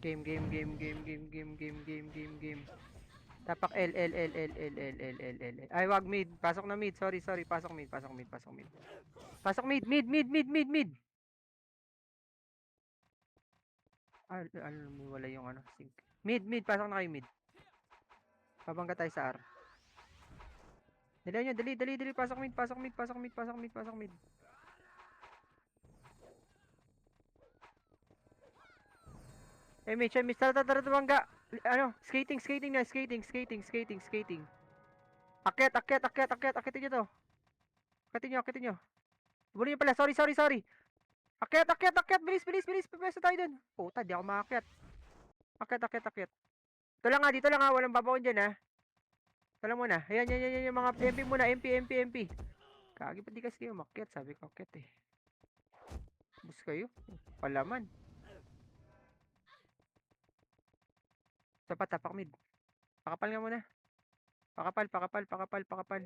Game, game, game, game, game, game, game, game, game, game. Tapak L, L, L, L, L, L, L, L, L, L. Ay, wag mid. Pasok na mid. Sorry, sorry. Pasok mid, pasok mid, pasok mid. Pasok mid, mid, mid, mid, mid, mid. Ah, ano, wala yung ano, sync. Mid, mid. Pasok na kayo mid. Pabangga tayo sa R. Dali nyo, dali, dali, dali. Pasok mid, pasok mid, pasok mid, pasok mid, pasok mid. MH, tara, tara, tara, bangga. Ano, skating, skating na, skating, skating, skating, skating. Akyat, akyat, akyat, akyat, akyatin nyo to. Akyatin nyo. Bulin nyo pala, sorry, sorry, sorry. Akyat, akyat, akyat, bilis, bilis, bilis. Pwesto tayo dun. Puta, di ako makakyat. Akyat, akyat, akyat. Dito lang ha, walang babaon dyan ha. Ito lang muna. Ayan, yan, yan, yan, yung mga MP muna, MP, MP, MP. Kagi, pati kasi kayo makyat, sabi ko akyat eh. Bus kayo, palaman. Sapat, tapak mid. Pakapal nga muna. Pakapal, pakapal, pakapal, pakapal.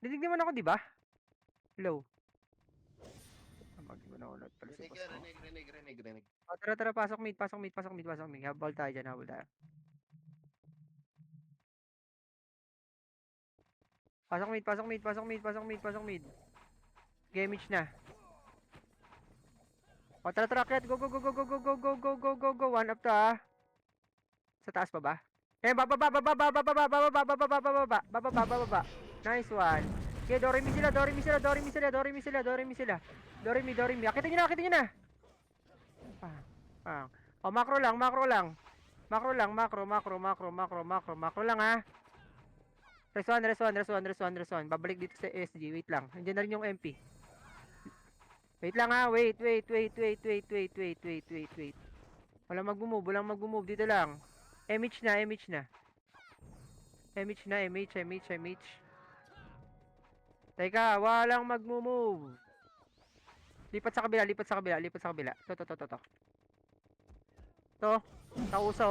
Dinig naman ako, di ba? Low. Mag-iba na ulit pala si Rinig boss yan, ko. rinig, rinig, rinig, rinig. Oh, tara, tara, pasok mid, pasok mid, pasok mid, pasok mid. Habol tayo dyan, habol tayo. Pasok mid, pasok mid, pasok mid, pasok mid, pasok mid. Gamage na. O, tara, tara, akyat. Go, go, go, go, go, go, go, go, go, go, go, go. One up to ah. Sa taas pa ba? Eh, bababa, bababa, bababa, bababa, bababa, bababa, bababa, bababa. Nice one. Okay, Doremi sila, Doremi sila, Doremi sila, Doremi sila, Doremi sila. Doremi, Doremi. Akitin nyo na, akitin nyo na. Pang, pang. O, macro lang, macro lang. Macro lang, macro, macro, macro, macro, macro, macro lang ha. Rest one, rest one, rest one, rest one, rest one. Babalik dito sa SG. Wait lang. Nandiyan na rin yung MP. Wait lang ha. Wait, wait, wait, wait, wait, wait, wait, wait, wait, wait. Walang mag-move, walang mag-move. Dito lang. MH na, MH na. MH na, MH, MH, MH. Teka, walang mag-move. Lipat sa kabila, lipat sa kabila, lipat sa kabila. To. To, tauso.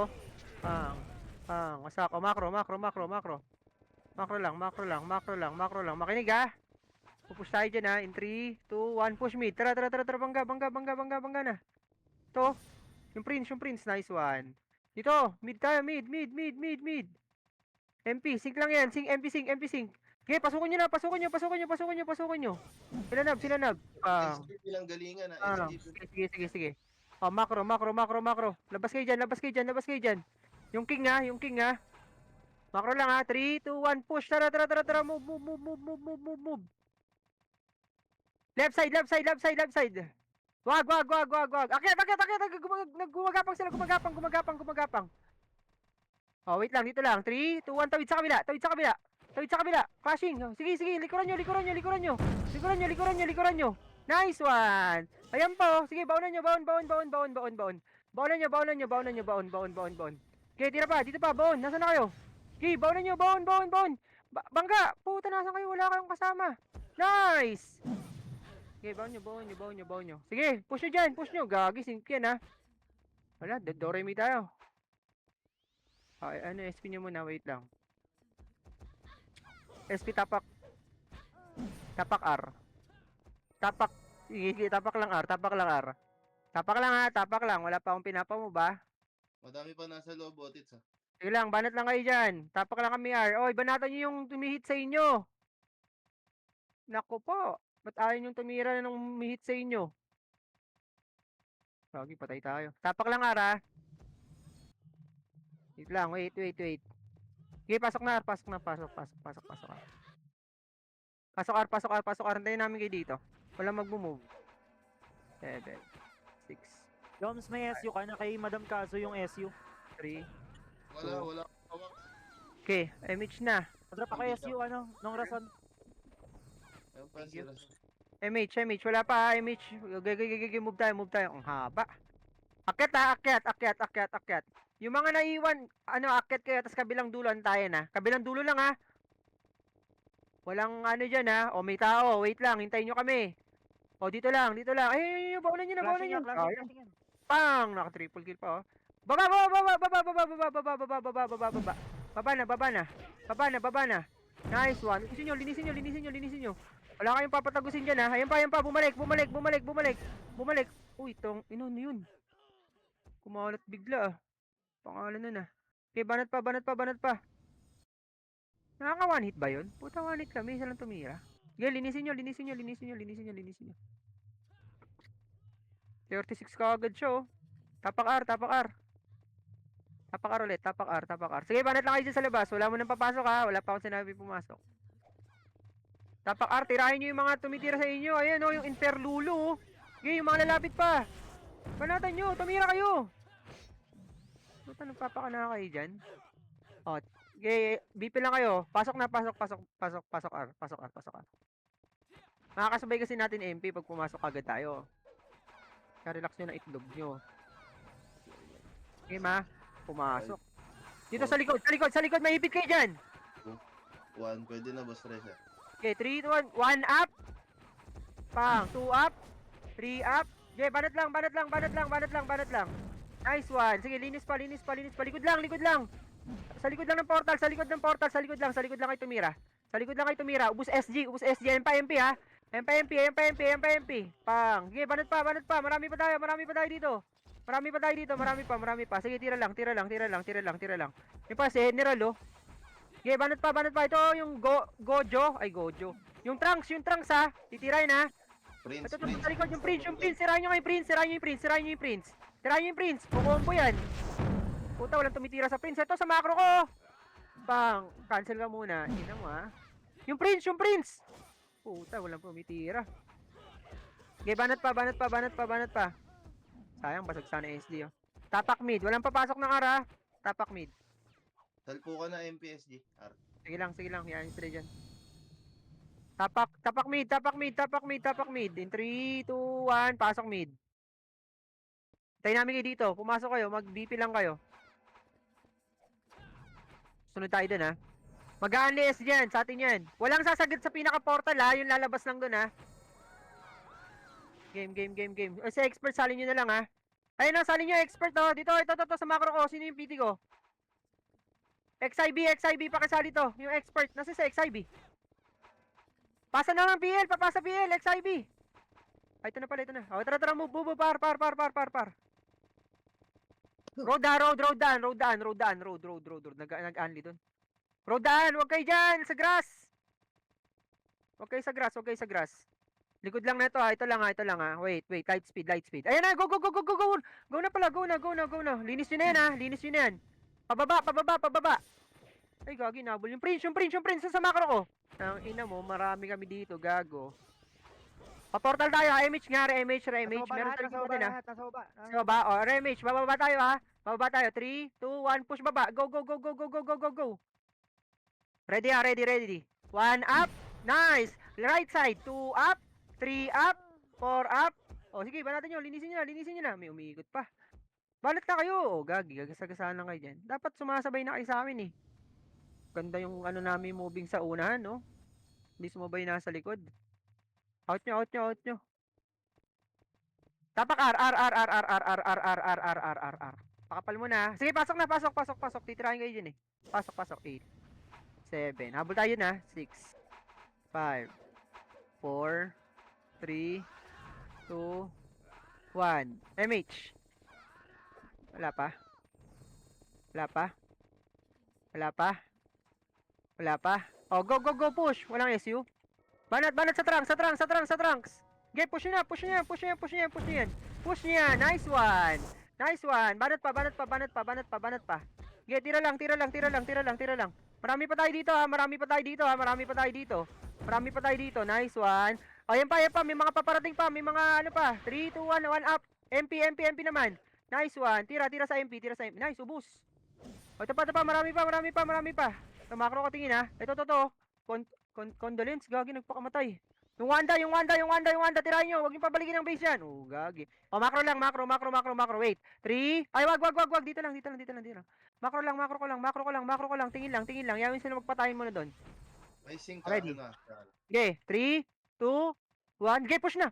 Masako. Macro, macro, macro, macro. Macro lang, macro lang, macro lang, macro lang. Makinig ha. Pupush tayo dyan ha. In 3, 2, 1, push mid. Tara, tara, tara, tara. Bangga, bangga, bangga, bangga, bangga na. To, yung prince. Nice one. Dito, mid tayo, mid, mid, mid, mid, mid. MP, sync lang yan. Sync, MP, sync, MP, sync. Okay, pasukin nyo na, pasukin nyo, pasukin nyo, pasukin nyo, pasukin nyo. Sila nab. SG bilang galingan ha, Ah, SG. sige. Oh, macro. Labas kayo dyan. Yung king ha. Macro lang ha. 3, 2, 1, push. Tara. Move. Left side. Wag. Akyat. Gumagapang sila, gumagapang. Oh, wait lang, dito lang. 3, 2, 1, tawid sa kabila. Crashing. Oh, sige, likuran nyo. Likuran nyo. Nice one. Ayan po. Sige, baonan nyo. Baon. Baon. Okay, tira pa. Dito pa, baon. Nasaan na kayo? Okay, baonan nyo. Baon. Bangga. Puta, nasaan kayo? Wala kayong kasama. Nice. Okay, baon nyo. Sige, push nyo. Gagi, sink yan ha. Wala, Doremi tayo. Okay, ano, SP nyo muna. Wait lang. SP tapak R. Sige, tapak lang R. Tapak lang. Wala pa akong pinapa mo ba? Madami pa nasa loob, Otits ha. Sige lang, banat lang kayo dyan. Tapak lang kami R. Oy, banatan nyo yung tumihit sa inyo. Naku po. Ba't ayaw yung tumira na nung umihit sa inyo? Lagi, patay tayo. Tapak lang R ha. Wait lang, wait. Sige, pasok na R. Pasok. Pasok R. Antayin namin kayo dito. Walang mag-move. 7, 6, Joms, may SU ka na kay Madam Kaso yung SU. 3. Wala hawak. Okay, MH na. Drop ako SU, nung rason. Ayun pa, Thank you. sila. MH, wala pa, MH. Move tayo. Ang haba. Akyat. Yung mga naiwan, akyat kayo, tas kabilang dulo, antayin ha. Kabilang dulo lang ha. Walang dyan ha. O, may tao, wait lang, hintayin nyo kami. O, dito lang. Ay, baunan nyo. Flashing yan. Pang! Naka-triple kill pa oh. Baba! Baba na. Nice one. Linisin nyo. Wala kayong papatagusin dyan ha. Ayan pa. Bumalik. Uy, yun. Kumalat bigla ah. Pangalan nun ah. Okay, banat pa, banat pa, banat pa. Nakaka one hit ba yun? Puta one hit kami, isa lang tumira. Sige, linisin nyo, linisin nyo, linisin nyo, linisin nyo, linisin nyo. 36 ka agad siya oh. Tapak R, tapak R. Tapak R ulit, tapak R, tapak R. Sige, banat lang kayo dyan sa labas. Wala mo nang papasok ha. Wala pa akong sinabi pumasok. Tapak R, tirahin nyo yung mga tumitira sa inyo. Ayan oh, yung Interlulo oh. Sige, yung mga lalapit pa. Banatan nyo, tumira kayo. Puta, nagpapakana kayo dyan. O, okay, BP lang kayo. Pasok na, pasok, pasok, pasok, pasok R, pasok R, pasok R. Makakasabay kasi natin MP pag pumasok agad tayo. Kaya relax nyo na itlog nyo. Okay, ma? Pumasok. Dito sa likod, sa likod, sa likod, mahipit kayo dyan. 1, pwede na boss Reza. Okay, 3, 2, 1, 1 up. Pang, 2 up. 3 up. Okay, banat lang, banat lang, banat lang, banat lang, banat lang. Nice one. Sige, linis pa, linis pa, linis pa. Likod lang, likod lang. Sa likod lang ng portal, sa likod ng portal, sa likod lang kayo tumira. Sa likod lang kayo tumira. Ubus SG, ubus SG. Yan pa MP ha. Yan pa MP, yan pa MP, yan pa MP. Pang. Sige, banat pa, banat pa. Marami pa tayo dito. Marami pa tayo dito, marami pa, marami pa. Sige, tira lang, tira lang, tira lang, tira lang, tira lang. Yung pa si General oh. Sige, banat pa, banat pa. Ito yung Gojo. Ay, Gojo. Yung Trunks ha. Titirahin ha. Prince, Ito, sa likod yung Prince, yung Prince. Sirahin nyo nga yung Prince, sirahin nyo yung Prince, sirahin nyo yung Prince. Sirahin nyo yung Prince. Kukombo yan. Puta, walang tumitira sa Prince. Ito, sa macro ko. Bang, cancel ka muna. Ina mo ha. Yung Prince, yung Prince. Puta, walang tumitira. Okay, banat pa, banat pa, banat pa, banat pa. Sayang, basag sana SD oh. Tapak mid, walang papasok ng ara. Tapak mid. Salpo ka na MPSG. R. Sige lang, yan, straight dyan. Tapak mid, tapak mid, tapak mid, tapak mid. In 3, 2, 1, pasok mid. Tayo namin kayo dito. Pumasok kayo, mag-BP lang kayo. Sunod tayo dun ha. Mag-a-unless dyan, sa atin yan. Walang sasagad sa pinaka-portal ha, yung lalabas lang dun ha. Game. O sa expert, salin nyo na lang ha. Ayun na, salin nyo, expert oh. Dito, ito, sa macro ko. Sino yung PT ko? XIB, pakisali to. Yung expert, nasa sa XIB. Pasa na lang PL, papasa PL, XIB. Ay, ito na pala, ito na. O, tara, move, par. Road. Nag-unli dun. Road daan, huwag kayo dyan, sa grass. Huwag kayo sa grass. Likod lang na ito ha, ito lang ha. Wait, light speed. Ayan na, go. Go na pala, go na. Linis nyo na yan ha, Pababa. Ay, gagi, nabol. Yung Prince, sa macro ko. Ang ina mo, marami kami dito, gago. Paportal tayo ha, MH nga, MH. Meron tayo dito din ha. Nasa baba. Sa baba, o, MH, bababa tayo ha. Bababa tayo, 3, 2, 1, push baba. Go. Ready ha, ready. 1 up, nice. Right side, 2 up, 3 up, 4 up. O, sige, banatan nyo, linisin nyo na. May umiikot pa. Balat na kayo. O, gagi, gagasagasaan lang kayo dyan. Dapat sumasabay na kayo sa amin eh. Ganda yung ano namin moving sa unahan, no? Hindi sumabay nasa likod. Out nyo. Tapak R. Pakapal mo na. Sige, pasok na. Titirahin kayo dyan eh. Pasok. 8, 7. Habol tayo na. 6, 5, 4, 3, 2, 1. MH. Wala pa. Oh, go, push. Walang SU. Banat sa trunks. Okay, push nyo yan. Push niya. Nice one. Banat pa. Okay, tira lang. Marami pa tayo dito. Nice one. Oh, yan pa. May mga paparating pa. May mga ano pa. 3, 2, 1 up. MP naman. Nice one. Tira sa MP. Nice, ubus. O, ito pa. Marami pa. Ito, macro ko tingin ha. Ito. Condolence, gagi, nagpakamatay. Yung Wanda. Tirahin nyo. Huwag nyo pabalikin ang base yan. Oh, gagi. O, macro lang. Wait. 3. Ay, wag. Dito lang. Macro ko lang. Tingin lang. Yawin sila magpatayin mo na doon. May sync Ready. na. Okay, 3, 2, 1. Okay, push na.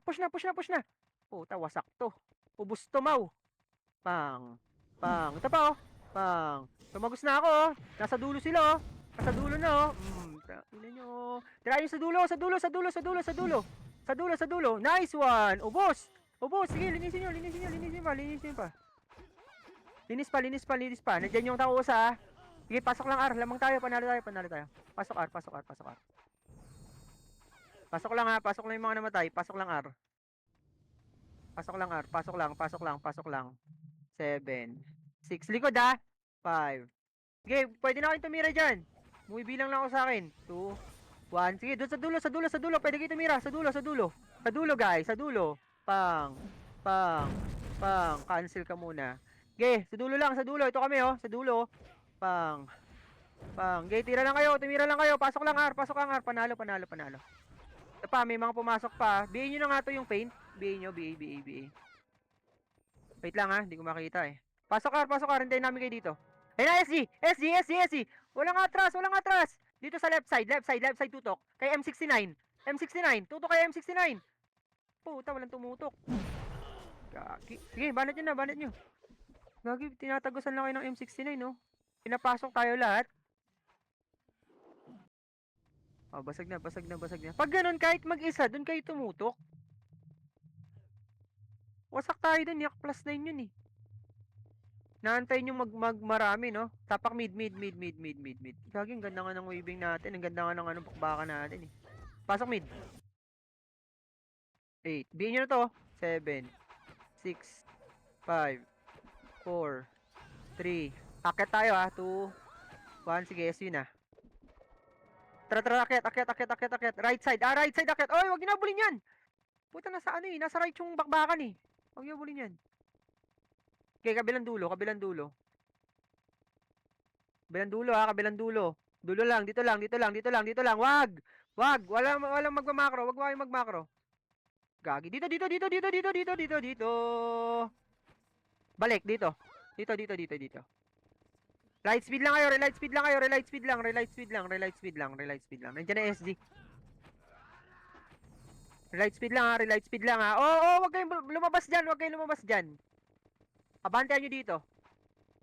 Puta, wasak to. Ubus to, Mau. Pang. Ito pa, oh. Pang. Tumagos na ako, oh. Nasa dulo sila, oh. Nasa dulo na, oh. Tingnan nyo, oh. Tirahin sa dulo. Sa dulo. Nice one. Ubos. Sige, linisin nyo pa. Linis pa, linis pa, linis pa. Nandiyan yung tao sa. Sige, pasok lang R. Lamang tayo, panalo tayo, panalo tayo. Pasok R, pasok R, pasok R. Pasok lang ha, pasok lang yung mga namatay. Pasok lang R. Pasok lang R, pasok lang, pasok lang, pasok lang. 7, 6, likod ha. 5. Sige, pwede na kayong tumira dyan. Bumibilang lang ako sa akin. 2, 1. Sige, doon sa dulo, sa dulo, sa dulo. Pwede kayo tumira. Sa dulo, sa dulo. Sa dulo, guys. Sa dulo. Pang. Pang. Pang. Cancel ka muna. Okay, sa dulo lang, sa dulo. Ito kami, oh. Sa dulo. Pang. Pang. Okay, tira lang kayo. Tumira lang kayo. Pasok lang, R. Pasok lang, R. Panalo, panalo, panalo. Ito pa, may mga pumasok pa. BA nyo na nga to yung paint. BA nyo, BA, BA, BA. Wait lang, ha. Hindi ko makita, eh. Pasok, R. Pasok, R. Hintayin namin kayo dito. Ayun na, SG! SG! SG! SG! Walang atras! Walang atras! Dito sa left side, left side, left side tutok. Kay M69. M69. Tutok kay M69. Puta, walang tumutok. Gagi. Sige, banat nyo na, banat nyo. Gagi, tinatagusan lang kayo ng M69, no? Pinapasok tayo lahat. Oh, basag na, basag na, basag na. Pag ganun, kahit mag-isa, dun kayo tumutok. Wasak tayo dun, yak plus 9 yun eh. Naantay nyo marami, no? Tapak mid, mid, mid, mid, mid, mid, mid. Gagi, ang ganda nga ng waving natin. Ang ganda nga ng bakbakan natin eh. Pasok mid. 8. Bihin nyo na to. 7, 6, 5, 4, 3. Akit tayo ha. 2, 1. Sige, SU na. Tara, akit, akit, akit, akit, akit. Right side. Ah, right side, akit. Oy, wag nyo na bulin yan. Puta, nasa ano eh. Nasa right yung bakbakan eh. Wag nyo bulin yan. Okay, kabilang dulo, kabilang dulo. Kabilang dulo ha, kabilang dulo. Dulo lang, dito lang, dito lang, dito lang, dito lang. Wag! Wag! Walang magmamakro. Wag mo kayong magmakro. Gagi. Dito, dito, dito, dito, dito, dito, dito, dito. Balik, dito. Dito, dito, dito, dito. Light speed lang kayo, relight speed lang kayo, relight speed lang, relight speed lang, relight speed lang, relight speed lang. Nandiyan na SG. Relight speed lang ha, relight speed lang ha. Oo, wag kayong lumabas dyan, wag kayong lumabas dyan. Abantayan nyo dito.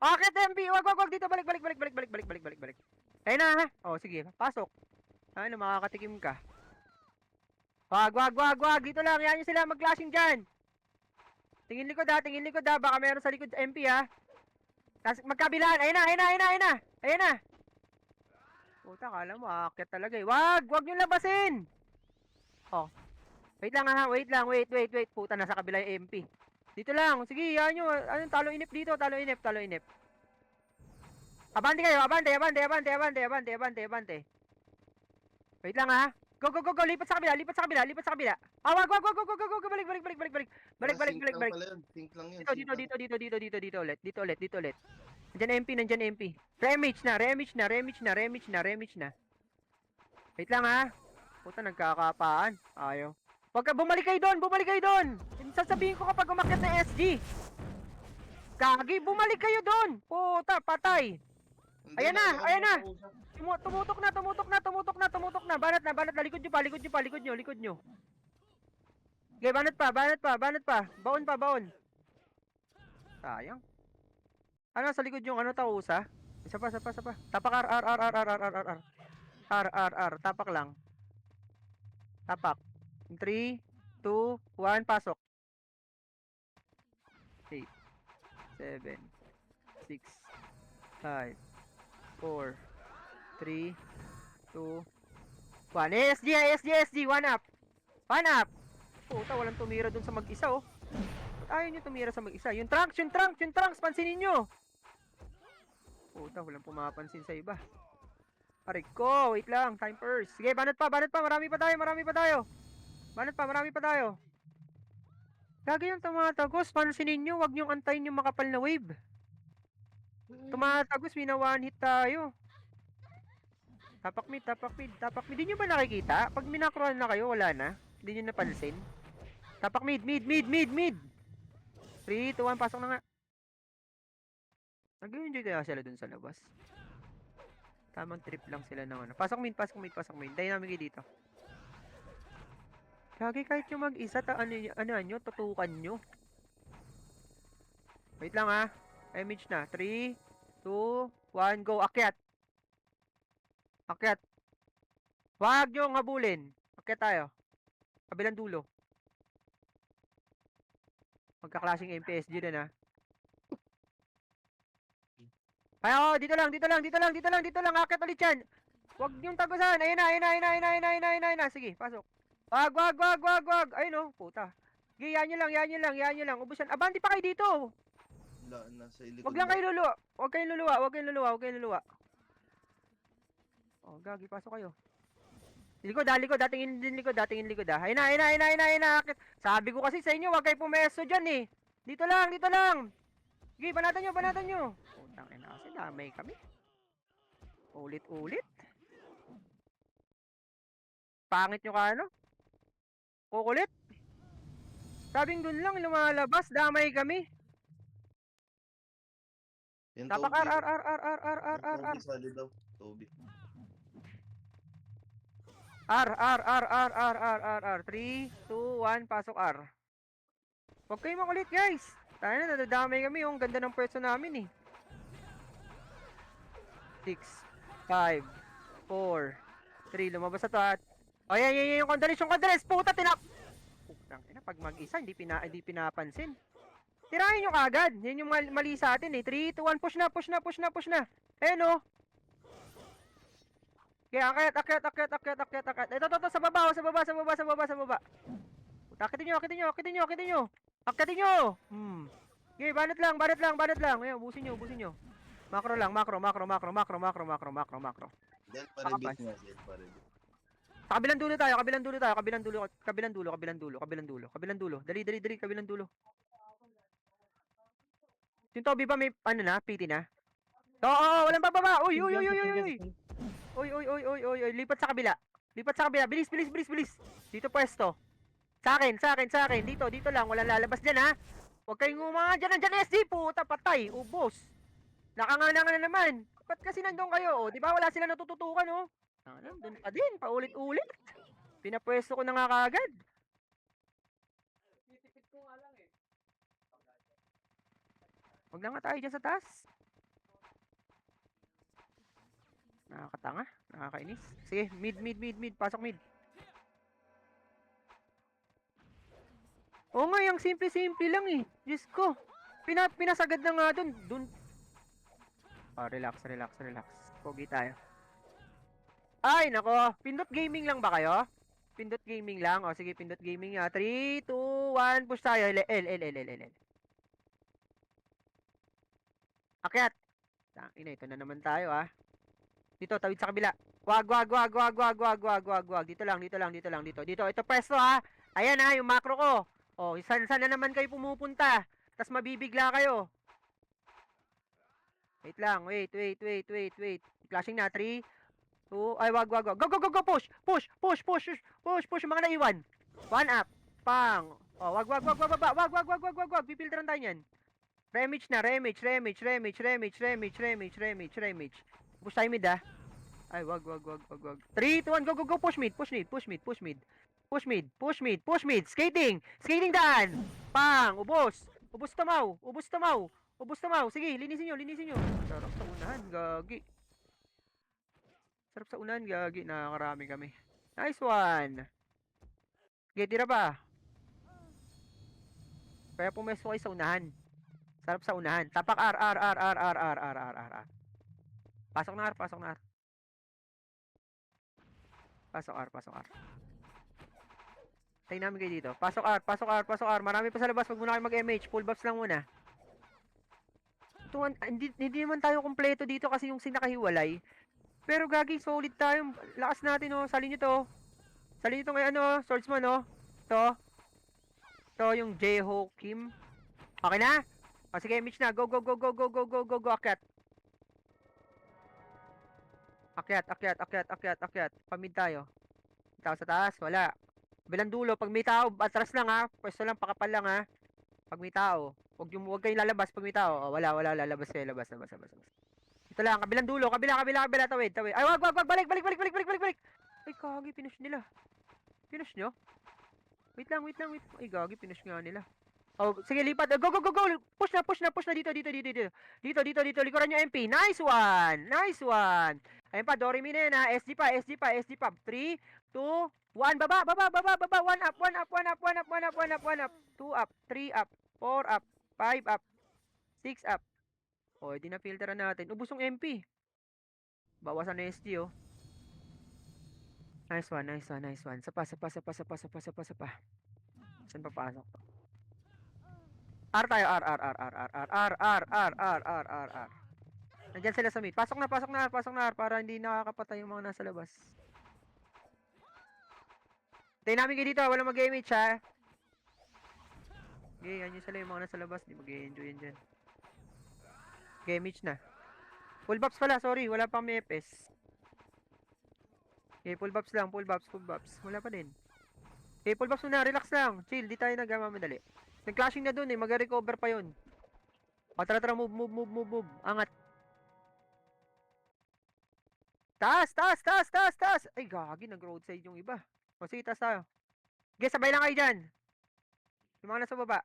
Akit MB, wag dito, balik, balik, balik, balik, balik, balik, balik, balik, balik. Ayun na ha. Oh, sige, pasok. Ano, makakatikim ka. Wag. Dito lang, yan nyo sila mag-clashing dyan. Tingin likod ha. Baka meron sa likod MP ha. Tapos magkabilaan. Ayun na. Ayun na. Puta, kala mo, aakyat talaga eh. Wag nyo labasin. Oh. Wait lang ha, wait. Puta, nasa kabila yung MP. Dito lang, sige, yan nyo. Anong talo inip dito, talo inip. Abante kayo, abante. Wait lang ha. Go, lipat sa kabila. Ah, wag, go, balik. Lang pala yun. Sync lang yun. Dito ulit. Nandiyan MP. Remage na. Wait lang ha. Puta, nagkakapaan. Ayaw. Wag ka, bumalik kayo doon. Sasabihin ko kapag umakyat na SG. Gagi, bumalik kayo doon. Puta, patay. Hindi Ayan na. makausap. Tumutok na. Banat na. Likod nyo. Okay, banat pa. Baon. Sayang. Ano, sa likod yung ano, tausa? Isa pa. Tapak R. Tapak lang. Tapak. 3, 2, 1, pasok. 8, 7, 6, 5, 4, 3, 2, 1. SG, 1 up. Puta, walang tumira dun sa mag-isa, oh. Ba't ayaw nyo tumira sa mag-isa? Yung trunks, pansinin nyo. Puta, walang pumapansin sa iba. Aray ko, wait lang, time first. Sige, banat pa, marami pa tayo. Marami pa tayo. Lagi yung tumatagos, pansinin nyo, wag nyong antayin yung makapal na wave. Tumatagos, one hit tayo. Tapak mid. Hindi nyo ba nakikita? Pag minakroan na kayo, wala na. Hindi nyo napansin. Tapak mid. 3, 2, 1, pasok na nga. Nag-enjoy kaya sila dun sa labas. Tamang trip lang sila ng ano. Pasok mid. Dahil namin kayo dito. Lagi kahit yung mag-isa, tutukan nyo. Wait lang ha. Image na. 3, 2, 1, go. Akyat. Wag nyo habulin. Akyat tayo. Kabilang dulo. Magka-clashing MPSG din ha. Ay, oh, dito lang, dito lang, dito lang, dito lang, dito lang. Akit ulit yan. Huwag yung tagusan. Ayun na, ayun na, ayun na, ayun na, ayun na, ayun na, ayun na. Sige, pasok. Wag, wag, wag, wag, wag. Ayun oh, puta. Sige, yan nyo lang, yan nyo lang, yan nyo lang. Ubusan. Abante pa kayo dito. Wala, nasa ilikod Wag lang na. kayo luluwa. Huwag kayong luluwa, huwag kayong luluwa, huwag kayong luluwa. Oh, gagi, pasok kayo. Likod ah, likod, datingin din likod, datingin likod ah. Ayun na, ayun na, ayun na, ayun na, ayun na. Akit. Sabi ko kasi sa inyo, huwag kayo pumesto dyan eh. Dito lang, dito lang. Sige, banatan nyo, banatan nyo. Putang ina kasi, damay kami. Ulit-ulit. Pangit nyo ka ano? Kukulit. Sabing dun lang, lumalabas, damay kami. Yung Tapak Toby. R. Toby, sali daw. Toby. R. 3, 2, 1, pasok R. Huwag kayo makulit guys. Tayo na, nadadamay kami yung ganda ng pwesto namin eh. 6, 5, 4, 3, lumabas na to at... O yan, yung condolences, puta, Putang ina, pag mag-isa, hindi pinapansin. Tirahin nyo kagad, yan yung mali sa atin eh. 3, 2, 1, push na. Ayan o. Kaya akyat. Ito, sa baba. Puta, akitin nyo. Akyatin nyo. Okay, banat lang. Ayan, ubusin nyo. Macro lang, macro. Del Parebit nga, Del Parebit. Sa kabilang dulo tayo. Kabilang dulo. Dali, kabilang dulo. Yung Toby ba may ano na, PT na? Oo, walang bababa. Uy. Lipat sa kabila. Bilis. Dito pwesto. Sa akin. Dito lang, walang lalabas diyan ha. Huwag kayong nandiyan SD, puta, patay, ubos. Nakangana na naman. Ba't kasi nandun kayo? Oh, di ba wala sila natututukan oh? Doon pa din, paulit-ulit. Pinapwesto ko na nga kagad. Huwag na nga tayo dyan sa taas. Nakakatanga, nakakainis. Sige, mid. Pasok mid. Oo nga, yung simple lang eh. Diyos ko. Pinasagad na nga dun. Oh, relax. Pogi tayo. Ay, nako. Pindot gaming lang ba kayo? Pindot gaming lang. O, sige, pindot gaming nga. 3, 2, 1, push tayo. L. Akyat. Ina, ito na naman tayo ah. Dito, tawid sa kabila. Wag. Dito lang. Dito, ito pwesto ha. Ayan ha, yung macro ko. Oh, saan na naman kayo pumupunta? Tapos mabibigla kayo. Wait lang, wait. Flashing na, 3, 2, ay wag. Go, push, yung mga naiwan. 1 up, pang. Oh, wag. Pipilteran tayo niyan. Remage. Push tayo mid ah. Ay, wag. 3, 2, 1, go, push mid. Skating daan. Pang, ubos tamaw. Sige, linisin nyo. Sarap sa unahan, gagi. Nakakarami kami. Nice one. Okay, tira pa. Kaya pumesto kayo sa unahan. Sarap sa unahan. Tapak R. Pasok na R. Pasok R. Tayo namin kayo dito. Pasok R. Marami pa sa labas. Wag muna kayo mag-MH. Full buffs lang muna. Hindi naman tayo kompleto dito kasi yung sinakahiwalay. Pero gagi, solid tayo. Lakas natin oh. Salin nyo to. Ngayon oh. Swordsman oh. To yung J-Ho Kim. Okay na? O sige, Mitch na. Go. Akyat. Pamid tayo. Tao sa taas, wala. Bilang dulo, pag may tao, atras lang ha. Pwesto lang, pakapal lang ha. Pag may tao, huwag kayong lalabas pag may tao. Oh, wala, lalabas kayo, labas. Ito lang, kabilang dulo, kabila, tawid. Ay, wag, balik. Ay, kagi, pinush nila. Pinush nyo? Wait lang. Ay, gagi, pinush nga nila. Oh, sige, lipat. Go. Push na dito. Dito. Likuran nyo MP. Nice one. Ayun pa, Doremi na yan ha. SD pa. 3, 2, 1. Baba. 1 up. 2 up. 3 up. 4 up. 5 up. 6 up. O, edi na-filteran natin. Ubus yung MP. Bawasan na SG, oh. Nice one, nice one, nice one. Sapa. Saan papasok to? R tayo, R. Nandiyan sila sa mid. Pasok na, R, para hindi nakakapatay yung mga nasa labas. Tayo namin kayo dito, walang mag-image ha. Okay, yan yung sila yung mga nasa labas. Di mag-enjoy yan dyan. Image na. Full buffs pala, sorry. Wala pang may FPS. Okay, full buffs lang, full buffs. Wala pa din. Okay, full buffs muna, relax lang. Chill, di tayo nagmamadali. Nag-clashing na dun eh, mag-recover pa yun. O, tara, move. Angat. Taas! Ay, gagi, nag-roadside yung iba. O, sige, taas tayo. Okay, sabay lang kayo dyan. Yung mga nasa baba.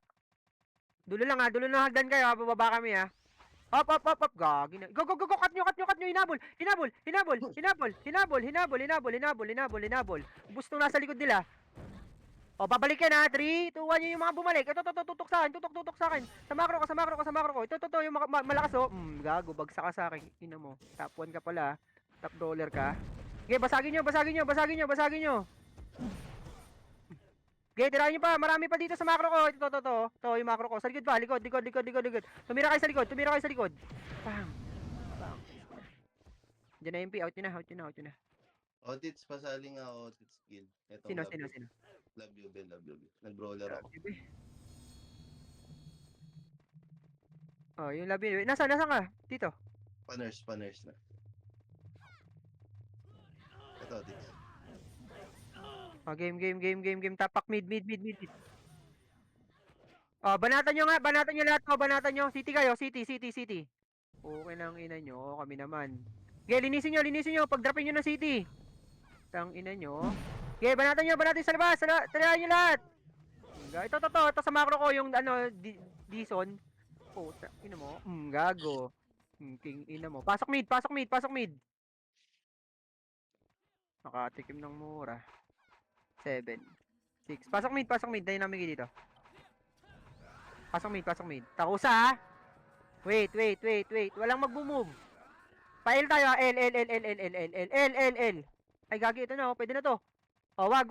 Dulo lang hagdan kayo ha, bababa kami ha. Up. Gagi na. Go. Cut nyo. Hinabol. Gusto nasa likod nila. O, babalik yan ha. 3, 2, 1, yun yung mga bumalik. Ito, tutok sa akin. Sa macro ko. Ito, yung malakas oh. Gago, bagsak ka sa akin. Ina mo. Top 1 ka pala. Top roller ka. Okay, basagin nyo. Okay, tirahin nyo pa. Marami pa dito sa macro ko. Ito, yung macro ko. Sa likod pa. Likod. Tumira kayo sa likod. Bang. Diyan na MP. Out nyo na. Audits, pasali nga audits skill. Ito, Sino? Love you, Bel. Nag-brawler ako. Oh, yung labi. Nasaan ka? Dito. Paners na. Ito, audits. Oh, game. Tapak mid. Oh, banatan nyo lahat ko. City kayo. City. Okay nang ina nyo. Kami naman. Okay, linisin nyo. Pag-dropin nyo ng city. Tang ina nyo. Okay, banatan sa labas. Tirahan nyo lahat. Ito sa macro ko yung Dison. Oh, ina mo. Gago. King ina mo. Pasok mid. Nakatikim ng mura. 7, 6. Pasok mid. Dynamic dito. Pasok mid. Takusa ha. Wait. Walang mag-move. Pa-L tayo ha. L. Ay, gagi. Ito na. Pwede na to. Oh, wag.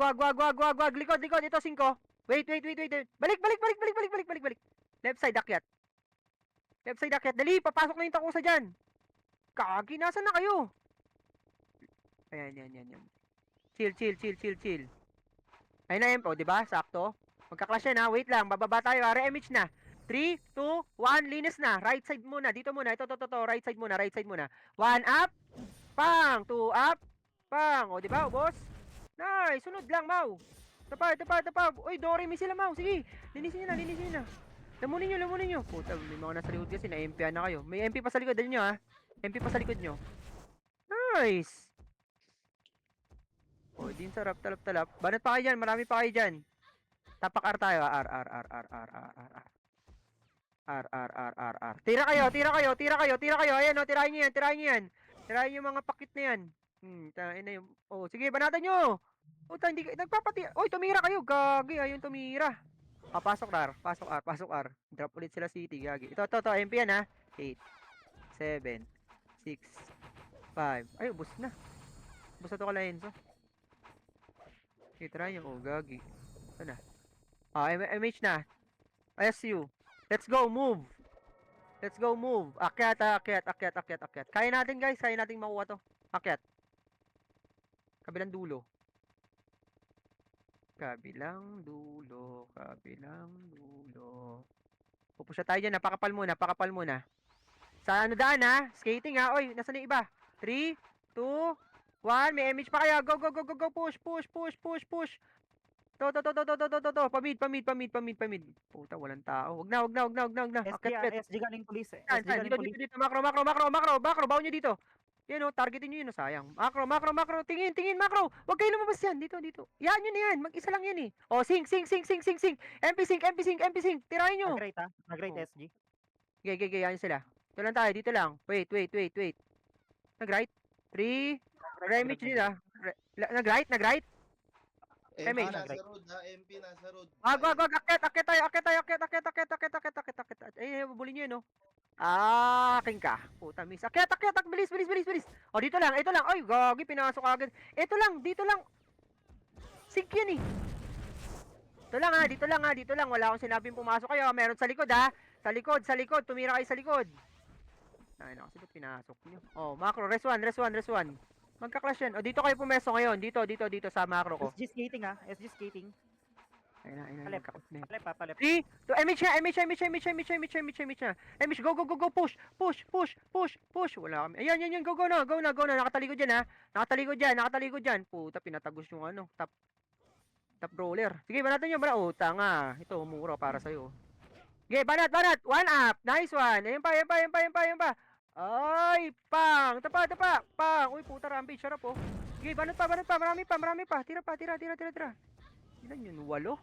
Likod. Ito, 5. Wait. Balik. Left side, akyat. Dali, papasok na yung takusa dyan. Kagi, nasan na kayo? Ayan. Chill. Ayun na yun, diba? Sakto. Magka-clash yan ha. Wait lang, bababa tayo ha. Re-image na. 3, 2, 1, linis na. Right side muna. Dito muna. Ito. Right side muna. 1 up. Pang. 2 up. Pang. O, diba, boss? Nice. Sunod lang, Mau. Ito pa. Uy, Doremi sila, Mau. Sige. Linisin nyo na. Lamunin nyo. Puta, may mga nasa likod kasi. Na-MP na kayo. May MP pa sa likod. Dali nyo ha. MP pa sa likod nyo. Nice. O, din sarap. Talap. Banat pa kayo dyan. Marami pa kayo dyan. Tapak R tayo. R. Tira kayo. Ayan o, tirahin nyo yan. Tirahin yung mga pakit na yan. Oh, sige, banatan nyo. Puta, hindi nagpapati. Oy, tumira kayo. Gagi, ayun tumira. Pasok R. Drop ulit sila city, gagi. Ito, MP yan ha. 8, 7, 6, 5. Ay, ubos na. Ubos na to kala Enzo. Okay, try nyo. Oh, gagi. Ito na. MH na. SU. Let's go, move. Akyat. Kaya natin, guys. Kaya natin makuha to. Akyat. Kabilang dulo. Pupusya tayo dyan. Napakapal muna. Sa ano daan ha? Skating ha? Oy, nasan yung iba? 3, 2, 1. May image pa kayo. Go. Push. To. Pamid. Puta, walang tao. Wag na. SG galing police. Saan? Dito. Macro. Baon nyo dito. Yan o, targetin nyo yun o, sayang. Macro. Tingin, macro. Huwag kayo lumabas yan. Dito. Yan yun yan. Mag-isa lang yan eh. O, sing. MP sync. Tirahin nyo. Nag-rate SG. Okay. Yan sila. Dito lang tayo. Dito lang. Wait. Nag-right? 3. Remage nila. Nag-right? MP May- nasa road ha. MP nasa road. Wag. Akyat tayo. Ay, bulin nyo yun o. Akin ka. Puta, miss. Akyat, akyat, bilis, bilis, bilis, bilis. O, dito lang, ito lang. Ay, gagi, pinasok agad. Ito lang, dito lang. Sink yan eh. Dito lang ha, dito lang ha, dito lang. Wala akong sinabing pumasok kayo. Meron sa likod ha. Sa likod. Tumira kayo sa likod. Ay, kasi ba't pinasok nyo? Oh, macro. Res 1, res 1, res 1. Magka-clash yan. O, dito kayo pumeso ngayon. Dito sa macro ko. SG skating ha. SG skating. Ayun na, Palep. magka-clash na yan. Palep ha, palep. 3, 2, MH na, MH, go, push. Wala kami. Ayan, go na. Nakatalikod dyan ha. Nakatalikod dyan. Puta, pinatagos yung ano, top brawler. Sige, banatan nyo, banat. Oh, tanga. Ito, mura para sa'yo. Sige, banat. One up. Nice one. Ayan pa. Ay, pang. Tapa. Pang. Uy, puta, rampage. Sarap, oh. Sige, banat pa. Marami pa. Tira. Ilan yun? 8?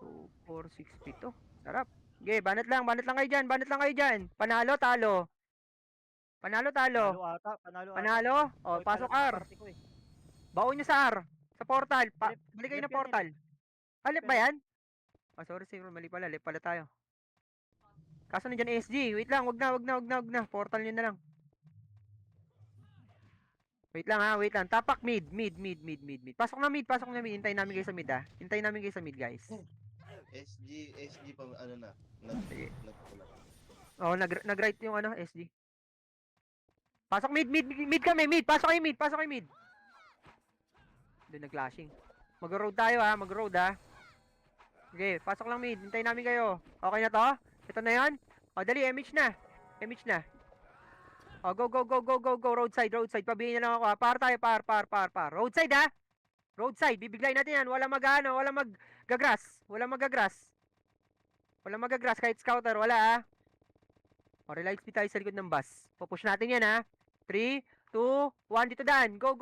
2, 4, 6, 7. Sarap. Sige, banat lang kayo dyan. Panalo, talo. Panalo ata. Panalo. O, Oy, pasok palep R. sa party ko eh. Baon nyo sa R. Sa portal. Left, Balik kayo left ng yan, portal. Left ba yan? Ah, sorry, mali pala. Left pala tayo. Kaso nandyan SG. Wait lang, wag na. Portal nyo na lang. Wait lang. Tapak mid. Pasok na mid. Hintayin namin kayo sa mid guys. SG pa, ano na. Sige. Nagpula. Oh, nag-right yung ano, SG. Pasok mid kami, Pasok kayo mid. Doon nag-clashing. Mag-road tayo ha, Okay, pasok lang mid. Hintayin namin kayo. Okay na to? Ito na yan? O, dali, MH na. O, go. Roadside. Pabihin na lang ako ha. Par tayo. Roadside ha. Bibiglayin natin yan. Walang mag-grass. Walang mag-grass kahit scouter. Wala ha. O, relax tayo sa likod ng bus. Pupush natin yan ha. 3, 2, 1. Dito daan. Go.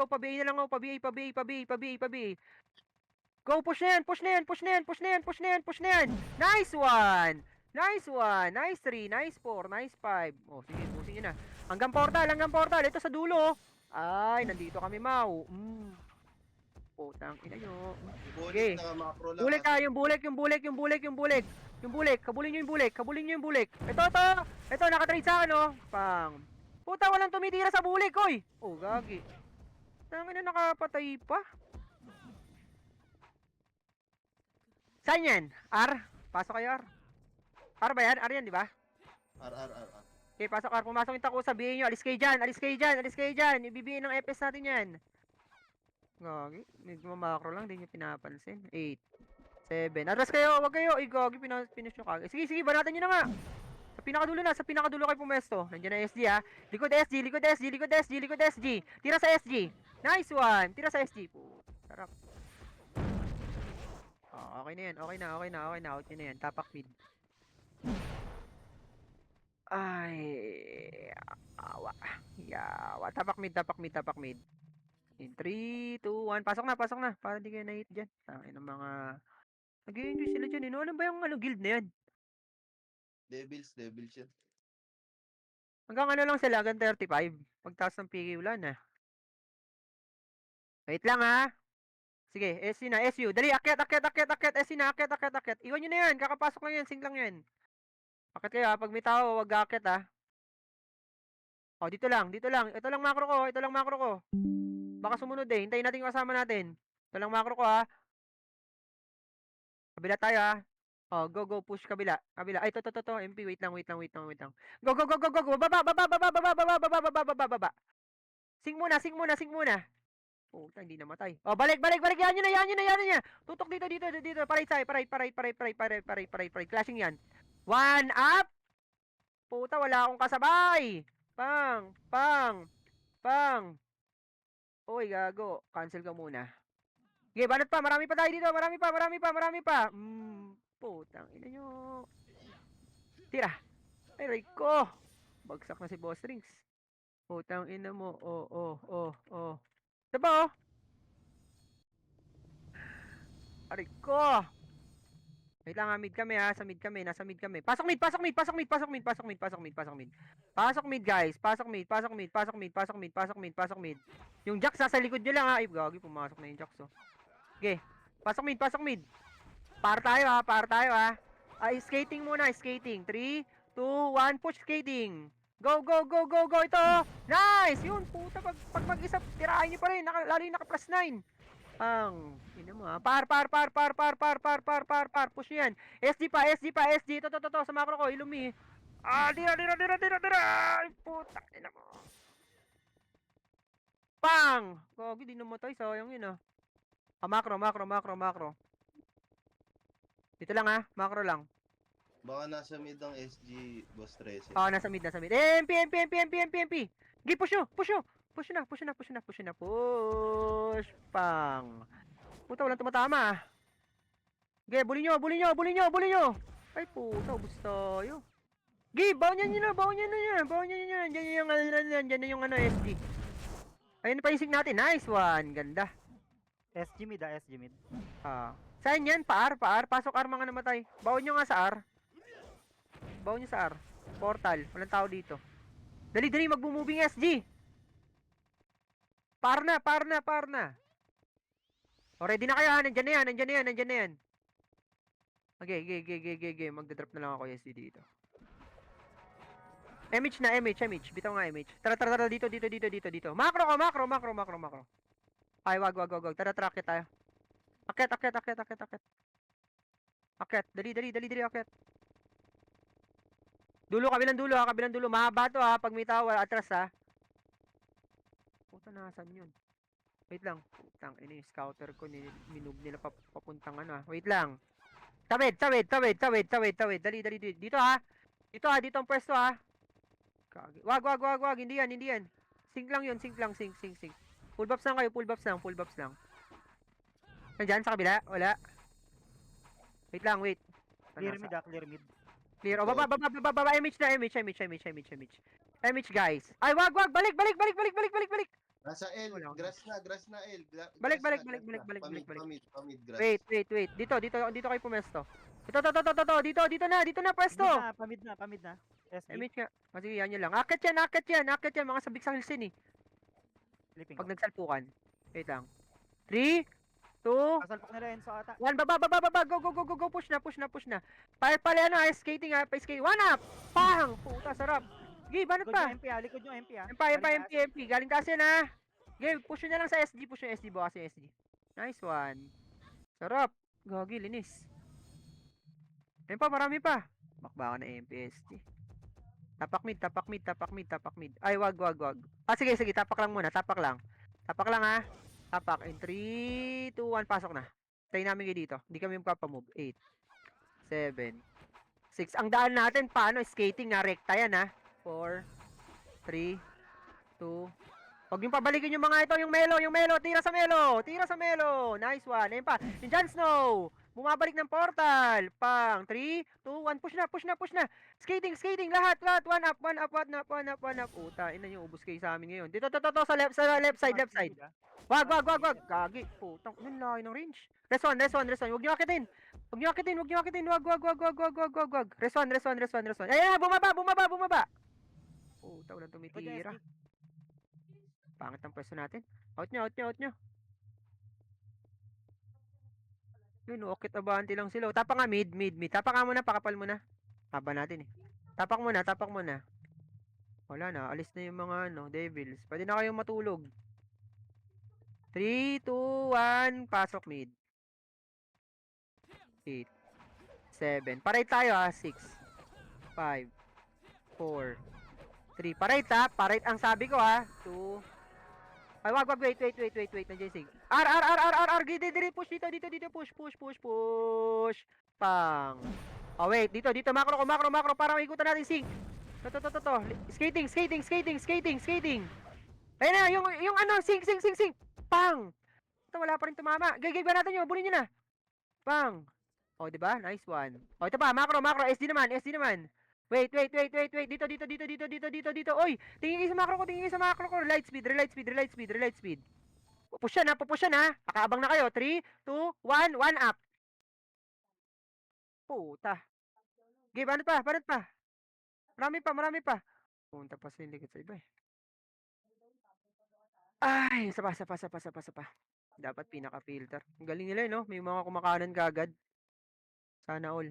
Pabihin na lang ako. Pabihin. Go, push na yan. Nice one. Nice 3, nice 4, nice 5. Oh, sige, pusin nyo na. Hanggang portal. Ito sa dulo. Ay, nandito kami, Mau. Putang ina nyo. Okay. Bulit na macro lang. Bulik ka, yung bulik. Kabulin nyo yung bulik. Ito, nakatrade sa akin, oh. Pang. Puta, walang tumitira sa bulik, oy. Oh, gagi. Tangina, nakapatay pa. Saan yan? R? Pasok kayo, R. R ba yan? R yan, di ba? R. Okay, pasok R. Pumasok yung tako, sabihin nyo, alis kayo dyan. Ibibihin ng FS natin yan. Gagi. Medyo macro lang, di nyo pinapansin. 8, 7. Atras kayo, wag kayo. Ay, gagi, finish nyo kagad. Sige, banatan nyo na nga. Sa pinakadulo kayo pumesto. Nandiyan na SG ha. Likod SG. Tira sa SG. Nice one. Tira sa SG. Sarap. Oh, okay na yan. Out nyo na yan. Tapak mid. Ay. Awa. Yawa. Tapak mid. In 3, 2, 1. Pasok na. Para di kayo na-hit dyan. Tangin ng mga... Nag-i-enjoy sila dyan. Ano ba yung guild na yan? Devils yan. Hanggang ano lang sila, hanggang 35. Pagtaas ng PK wala na. Wait lang ha. Sige, SU na, SU. Dali, akyat. SU na, akyat. Iwan nyo na yan, kakapasok lang yan, sing lang yan. Akyat kayo ha, pag may tao, wag akyat ha. O, dito lang. Ito lang macro ko. Baka sumunod eh, hintayin natin yung kasama natin. Ito lang macro ko ha. Kabila tayo ha. Oh, go, push kabila. Ay, to, MP, wait lang. Go. Baba. Sing muna. Puta, hindi namatay. Oh, balik. Yan nyo na. Tutok dito. Paray. Clashing yan. One up. Puta, wala akong kasabay. Pang. Uy, gago. Cancel ka muna. Okay, banat pa. Marami pa tayo dito. Marami pa. Putang ina nyo. Tira. Ay, Ray ko. Bagsak na si Boss Rings. Putang ina mo. Oh. Diba, oh? Aray ko. Wait lang ha, mid kami ha. Nasa mid kami. Pasok mid, guys. Pasok mid. Yung Jax sa likod nyo lang ha. Ay, gagi, pumasok na yung Jax, oh. Okay. Pasok mid. Par tayo ha. Ay, skating muna. 3, 2, 1, push skating. Go, go, go, go, go. Ito. Nice. Yun, puta. Pag mag-isa, tirahin nyo pa rin. Lalo yung naka plus 9. Ina mo ha. Par. Push nyo yan. SG pa. SG. Ito. Sa macro ko. Ilumi. Dira. Ay, puta. Ina mo. Pang! Gogi, di namatay. Sayang yun ah. Macro. Dito lang ah. Macro lang. Baka nasa mid ang SG, Boss 13. Nasa mid. MP. Gi, push nyo. Push na. Push. Pang. Puta, walang tumatama ah. Ge, bully nyo. Ay, puta, ubus tayo. Gi, baon nyo na. Diyan na yung SG. Ayun pa yung sync natin. Nice one. Ganda. SG mid SG mid. Saan yan? Pa-R. Pasok R mga namatay. Baon nyo nga sa R. Portal. Walang tao dito. Dali, magbo-moving SG. Par na. Ready na kayo ha. Nandyan na yan. Okay. Magdadrop na lang ako SG dito. MH. Bitaw nga MH. Tara. Dito. Macro. Ay, wag. Tara, track tayo. Akyat. Dali, akyat. Kabilang dulo. Mahaba to ha. Pag may tower, atras ha. Puta, nasan yun? Wait lang. Putang, ini scouter ko. Minug nila papuntang ano ha. Wait lang. Tawid. Dali. Dito ha. Dito ang pwesto ha. Wag. Hindi yan. Sync lang yun. Sync. Full buffs lang. Nandyan sa kabila? Wala. Wait lang. Clear mid. Clear. Baba. MH na. MH guys. Ay, wag. Balik. Nasa L, Wala. grass na L. Balik. Pamid, grass. Wait. Dito kayo pumesto. Ito. Dito na pwesto. Pamid na. SG. MH nga. Sige, yan nyo lang. Akit yan. Mga sabik sa hilsin eh. Flipping. Pag nagsalpukan. Wait lang. 3, 2, Kasalpak nila Enzo ata. 1, baba. Go. Push na. Pala skating ha. Pa-skate. 1 up. Pang. Puta, sarap. Sige, banat pa. Likod nyo MP MP. Galing taas yan ha. Sige, push nyo na lang sa SG. Push yung SG. Bukas yung SG. Nice one. Sarap. Gagi, linis. Ayun pa, marami pa. Bakbaka na MPSG. Tapak mid. Ay, wag. Sige. Tapak lang muna. Tapak lang ha. Tapak. In 3, 2, 1. Pasok na. Try namin kayo dito. Hindi kami magpapamove. 8, 7, 6. Ang daan natin, paano? Skating na. Rekta yan ha. 4, 3, 2. Huwag yung pabalikin yung mga ito. Yung Melo. Tira sa Melo. Nice one. Ayun pa. Yung Jon Snow. Bumabalik ng portal. Pang. 3, 2, 1. Push na. Skating. Lahat. 1 up. Puta. Ina yung ubus kayo sa amin ngayon. Dito. Sa left side. Wag. Gagi. Putang. Anong laki ng range. Rest one. Huwag nyo akitin. Wag. Rest one. Ayan. Bumaba. Puta. Walang tumitira. Pangit ang pwesto natin. Out nyo. Yun, okit abanti lang sila. Tapak nga mid. Tapak nga muna, pakapal muna. Haba natin eh. Tapak muna. Wala na, alis na yung mga devils. Pwede na kayong matulog. 3, 2, 1, pasok mid. 8, 7. Paray tayo ha, 6, 5, 4, 3. Paray ang sabi ko ha. 2. Ay, wag, wait. Nandiyan yung R. Dito, push. Pang. Oh, wait, dito, macro. Para maikutan natin sync. To. Skating. Ayun na, yung sync. Pang. Ito, wala pa rin tumama. Gagay ba natin yun? Bulin nyo na. Pang. Oh, diba? Nice one. Oh, ito pa, macro. SD naman. Wait. Dito. Oy, tingin kayo sa macro ko. Relight speed. Pupush yan ha. Nakaabang na kayo. 3, 2, 1 up. Puta. Okay, banat pa. Marami pa. Punta pa sa likod sa iba eh. Ay, isa pa. Dapat pinaka-filter. Ang galing nila no? May mga kumakanan kagad. Sana all.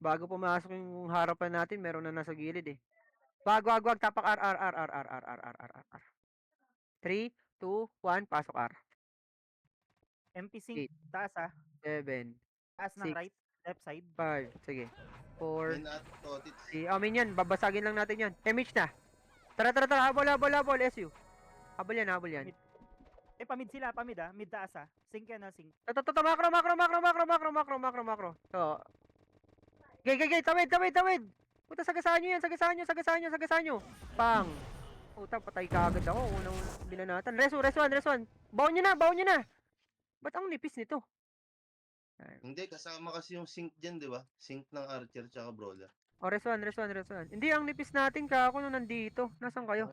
Bago pumasok yung harapan natin, meron na nasa gilid eh. Wag. Tapak R. 3, 2, 1, pasok R. MP sync. 8, Taas 7, Taas ng 6, right. Left side. 5, sige. 4, May natin to, Tits. 3, oh minion, babasagin lang natin yan. MH na. Tara, habol, SU. Habol yan. Mid. Pamid sila. Pamid Mid taas Sync yan sync. Ito, macro. So, gay, tawid. Puta, sagasaan nyo. Pang. Puta, patay ka agad ako. Unang binanatan. Res 1. Baon nyo na. Ba't ang nipis nito? Hindi, kasama kasi yung sync dyan, di ba? Sync ng Archer tsaka Brawler. O, res 1. Hindi, ang nipis natin ka ako nung nandito. Nasaan kayo?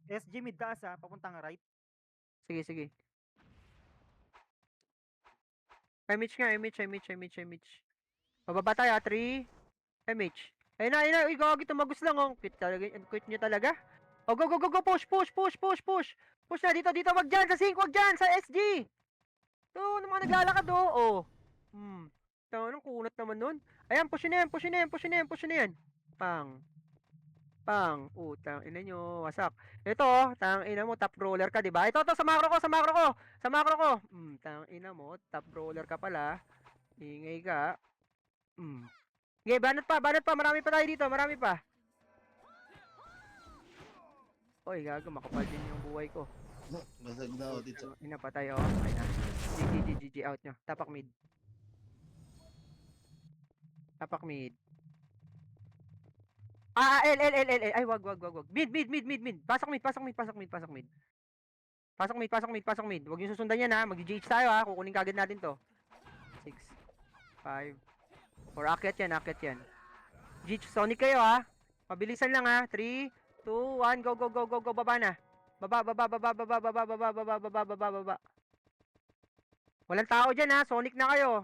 SG mid taas papuntang right. Sige. MH. Pababa tayo, 3. MH. Ayun na. Uy, gagi, tumagos lang, oh. Quit nyo talaga. Oh, go. Push. Push na, dito. Wag dyan, sa sync, wag dyan, sa SG. Ito, ano mga naglalakad, oh. Anong kunat naman nun? Ayan, push na yan. Pang. Tang ina nyo, wasak. Ito, tang ina mo, top roller ka, di ba? Ito, sa macro ko. Tang ina mo, top roller ka pala. Ingay ka. Okay, banat pa. Marami pa tayo dito, marami pa. Oy, gago, makapal din yung buhay ko. Basag na ako, Tits. Inapatay, oh. Ay na. GG out nyo. Tapak mid. L. Ay, wag. Mid. Pasok mid. Huwag yung susundan yan, ha. Mag-GH tayo, ha. Kukunin kagad natin to. 6, 5, 4. Akyat yan. GH, Sonic kayo, ha. Mabilisan lang, ha. 3, 2, 1. Go. Baba na. Baba. Walang tao dyan, ha. Sonic na kayo.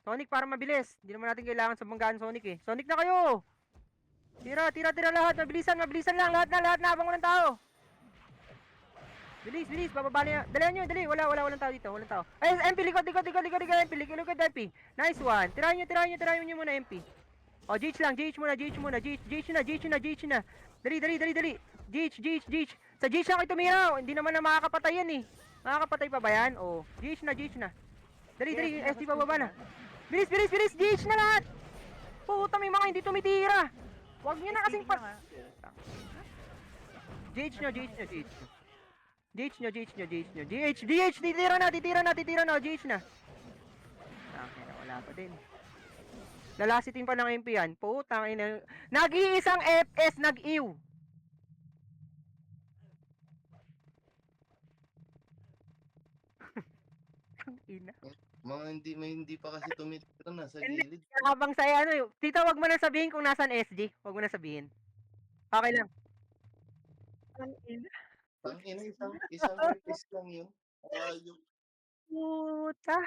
Sonic para mabilis. Hindi naman natin kailangan sa banggaan Sonic eh. Sonic na kayo! Tira lahat. Mabilisan lang. Lahat na. Habang walang tao. Bilis. Bababa na yan. Dali. Walang tao dito. Ay, MP, likod. MP. Nice one. Tirahin nyo muna MP. O, GH muna. GH na. Dali. GH. Sa GH na kayo tumiraw. Hindi naman na makakapatay yan eh. Makakapatay pa ba yan? O, GH na. Dali. SD bababa na. Bilis. GH na lahat. Puta, may mga hindi tumitira. Huwag nyo na kasing pa... GH nyo. GH, titira na. GH na. Wala pa din. Lalasitin pa ng MP yan. Putang ina. Nag-iisang FS nag-iw. Ang ina. May hindi pa kasi tumitira na sa gilid. Habang sa ano, tita, wag mo na sabihin kung nasan SG. Wag mo na sabihin. Okay lang. Ang ina. Ang ina, isang FPS lang yun. Ayok. Puta.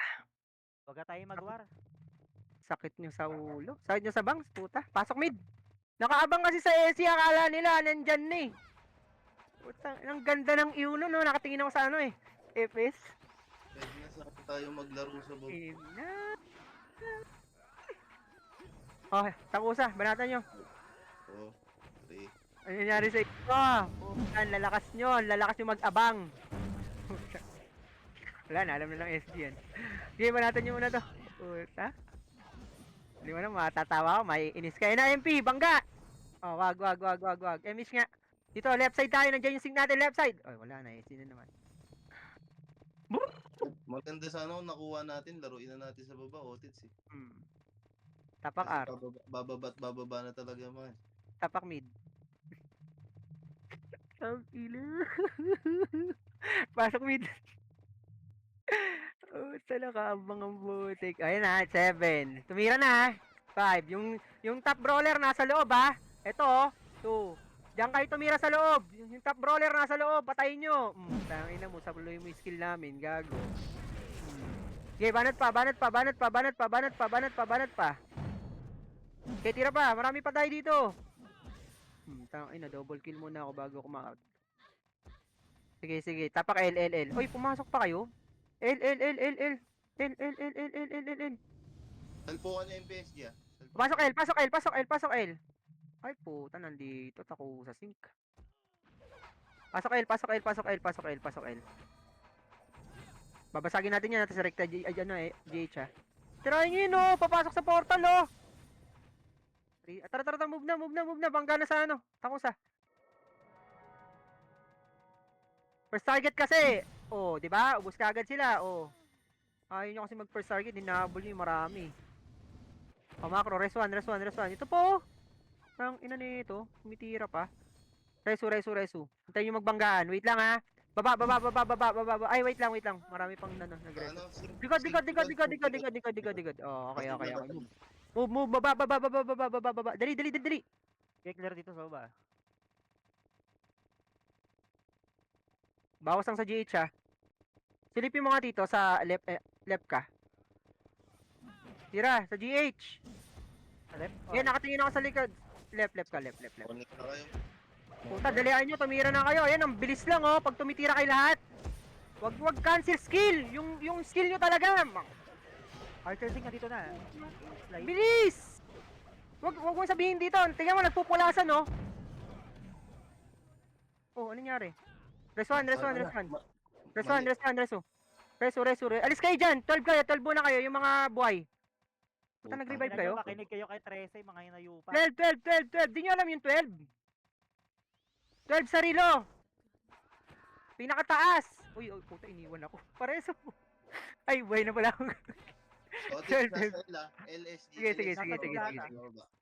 Huwag tayo mag-war. Sakit nyo sa ulo. Sakit nyo sa bangs, puta. Pasok mid. Nakaabang kasi sa SG, akala nila nandyan na eh. Puta, ang ganda ng iuno, no? Nakatingin ako sa ano eh. FS. Pwede na saan tayo maglaro sa bot. Ina. Okay, tapusa. Banatan nyo. 2, 3. Ano nangyari sa inyo? Puta, lalakas nyo mag-abang. Wala na, alam na lang SG yan. Sige, banatan nyo muna to. Puta. Hindi mo na matatawa ako, may inis kayo na MP, bangga! Oh, wag. Emish nga. Dito, left side tayo, nandiyan yung sync natin, left side. Oh, wala na, SG na naman. Maganda sana kung nakuha natin, laruin na natin sa baba, Tits eh. Tapak R, Kasi bababa na talaga man. tapak mid. Ang ilo. Pasok mid. Oh, talaga abang ang butik. Ayun na, 7. Tumira na, 5. Yung top brawler nasa loob, ha. Ito, 2. Diyan kayo tumira sa loob. Yung top brawler nasa loob, patayin nyo. Tangin na mo, sabloy mo yung skill namin, gago. Okay, banat pa. Okay, tira pa. Marami pa tayo dito. Tangin na, double kill muna ako bago ako ma-out. Sige. Tapak L. Uy, pumasok pa kayo? L. Salpukan yung MPSG ah. Salpukan. Pasok L, pasok L, pasok L, pasok L. Ay puta, nandito ako sa sink. Pasok L, pasok L, pasok L, pasok L, pasok L. Babasagin natin yan natin sa rekta GH ha. Tirahin nyo yun oh, papasok sa portal oh. Tara, tara, tara, move na, bangga na sa ano, takusa. First target kasi, oh, di ba? Ubus ka agad sila, oh. Ayaw nyo kasi mag first target, hinahabol nyo yung marami. Oh, macro, res 1. Ito po, oh. Ang ina nito, tumitira pa. Resu. Hintayin nyo magbanggaan, wait lang ha. Baba. Ay, wait lang. Marami pang nag-resu. Ano, Digod. Oh, okay. Move. Baba. Dali. I-clear dito sa baba. Bawas lang sa GH ha. Silipin mo nga dito sa left ka. Tira, sa GH. Sa left? Yan, nakatingin ako sa likod. Left ka. Connect na kayo. Puta, dalian nyo, tumira na kayo. Ayan, ang bilis lang oh, pag tumitira kay lahat. Wag cancel skill. Yung skill nyo talaga. Archer Sing dito na. Slide. Bilis! Wag mo sabihin dito. Tingnan mo, nagpupulasan, no? Oh, ano nangyari? Res 1. Resu. Alis kayo dyan. 12 kayo. 12 muna kayo. Yung mga buhay. Puta, nag-revive kayo? Makinig kayo kay Trece, mga hinayupa. 12. Di nyo alam yung 12. 12 sarilo. Pinakataas. Uy, puta, iniwan ako. Pareso po. Ay, buhay na pala ako. O, dito nasa L ah. LSG. Sige.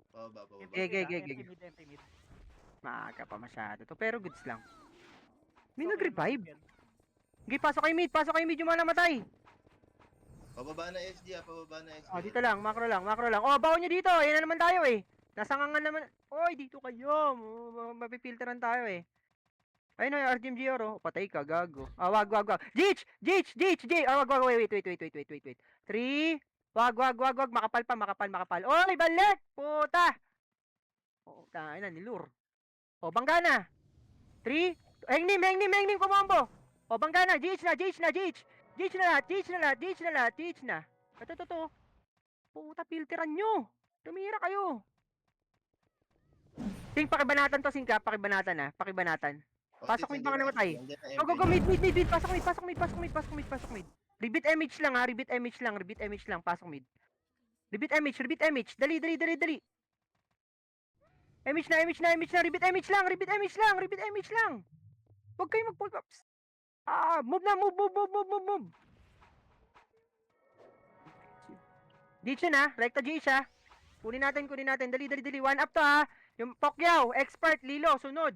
Baba. Gege. Maaga pa masyado to. Pero goods lang. May nag-revive. Okay, pasok kayo mid yung mga namatay. Pababa na SG ah. Oh, dito lang, macro lang. Oh, baon nyo dito. Yan na naman tayo eh. Nasangangan naman. Oy, dito kayo. Mapipilteran tayo eh. Ayun o, RGM GR oh. Patay ka, gago. Ah, wag. GH. Ah, wag. Wait. 3. Wag. Makapal. Oy, balik! Puta! Oh, tayo na, nilur. Oh, bangga na. 3. Hangnim, kumambo. Oh, bangga na. GH na. GH na. Ito. Puta, filteran nyo. Tumira kayo. Sing, pakibanatan to, Sing ka. Pakibanatan. Pasok mid mga namatay. Go, mid. Pasok mid. Repeat image lang ha. Repeat image lang. Pasok mid. Repeat image. Dali. Image na. Repeat image lang. Huwag kayo mag-pull ups. Ah, move na. Move. Ditch na. Rekta GH ha. Kunin natin. Dali. 1 up to ha. Yung Pokyaw, expert, Lilo, sunod.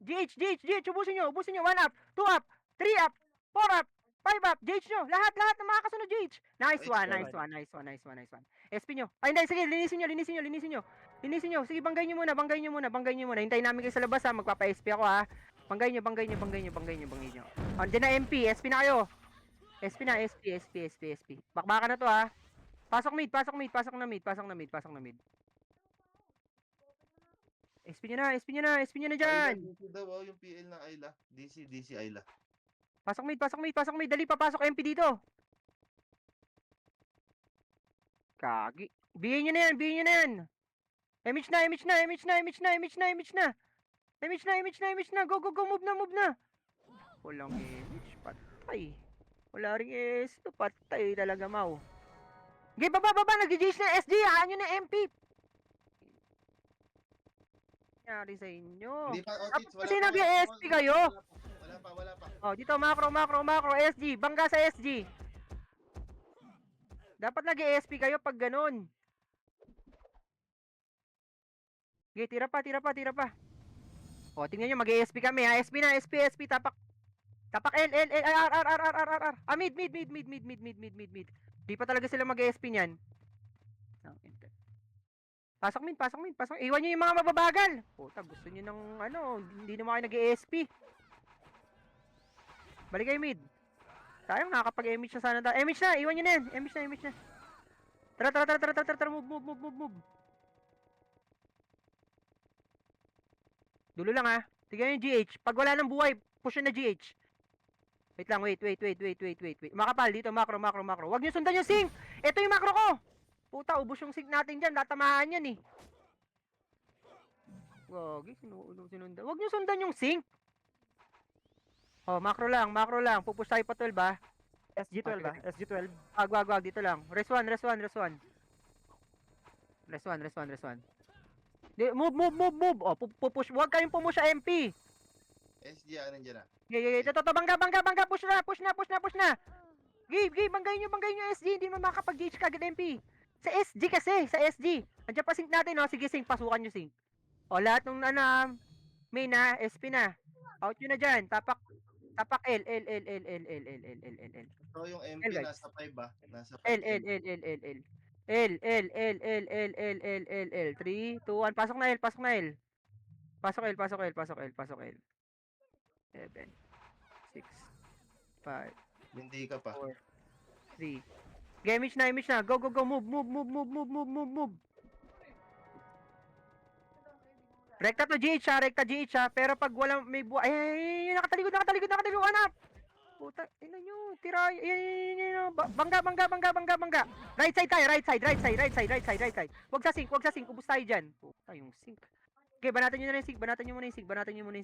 GH, ubusin nyo, 1 up, 2 up, 3 up, 4 up, 5 up, GH nyo, lahat ng mga kasunod GH. Nice one. SP nyo. Ay, hindi, sige, linisin nyo. Sige, banggay nyo muna. Hintayin namin kayo sa labas ha, magpapa-SP ako ha. Banggay nyo. Andiyan na MP, SP na kayo. SP. Bakbakan na to ha. Pasok mid. SP nyo na dyan. DC daw oh, yung PL ng Ayla. DC Ayla. Pasok mid. Dali, papasok MP dito. Kagi. Bihin nyo na yan. Image na. Go, move na. Walang image, patay. Wala ring S, patay talaga, mau. Okay, baba, nag-GH na SG, haan nyo na MP. Nangyari sa inyo. Hindi pa, Tapos Otits, hindi nag-ESP kayo. Wala pa. Oh, dito macro, SG, bangga sa SG. Dapat nag-ESP kayo pag ganun. Okay, tira pa. Oh, tingnan nyo, mag-ESP kami ha. SP, tapak L, R. Ah, mid. Di pa talaga sila mag-ESP niyan. Pasok mid. Iwan nyo yung mga mababagal. Puta, gusto nyo ng hindi naman kayo nag-ESP. Balik kayo mid. Tayo, nakakapag-image na sana tayo. Image na, iwan nyo na yan. Image na. Tara, move. Dulo lang ha. Tignan yung GH. Pag wala ng buhay, push na GH. Wait lang, wait. Makapal dito, macro. Wag nyo sundan yung sing. Ito yung macro ko! Puta, ubos yung sync natin dyan. Tatamaan yan eh. Wag, sinundan. Huwag nyo sundan yung sync. Oh, macro lang. Pupush tayo pa 12 ah. SG12 ba? SG12. Wag. Dito lang. Res 1. Res 1. Move. Oh, pupush. Huwag kayong pumush sa MP. SG, nandiyan na. Yeah. Ito, bangga. Push na. Give. Banggayin nyo SG. Hindi naman makakapag-gauge kagad MP. Sa SG kasi. Andiyan pa sync natin, oh. Sige, sync. Pasukan nyo sync. O, lahat nung main na, SP na. Out nyo na dyan. Tapak L. So yung L, MP guys. nasa 5 ba? Nasa 5 L. 3, 2, 1. Pasok na L. Pasok L. 7, 6, 5, Hindi ka pa. 4, 3. Image na. Go. Move. Rekta to GH ha. Pero pag walang may buhay. Ay, nakatalikod. Hanap. Puta, ina nyo. Tira. Yan. Bangga. Right side tayo. Right side. Huwag sa sink. Ubus tayo dyan. Puta, yung sink. Okay, banatan nyo muna yung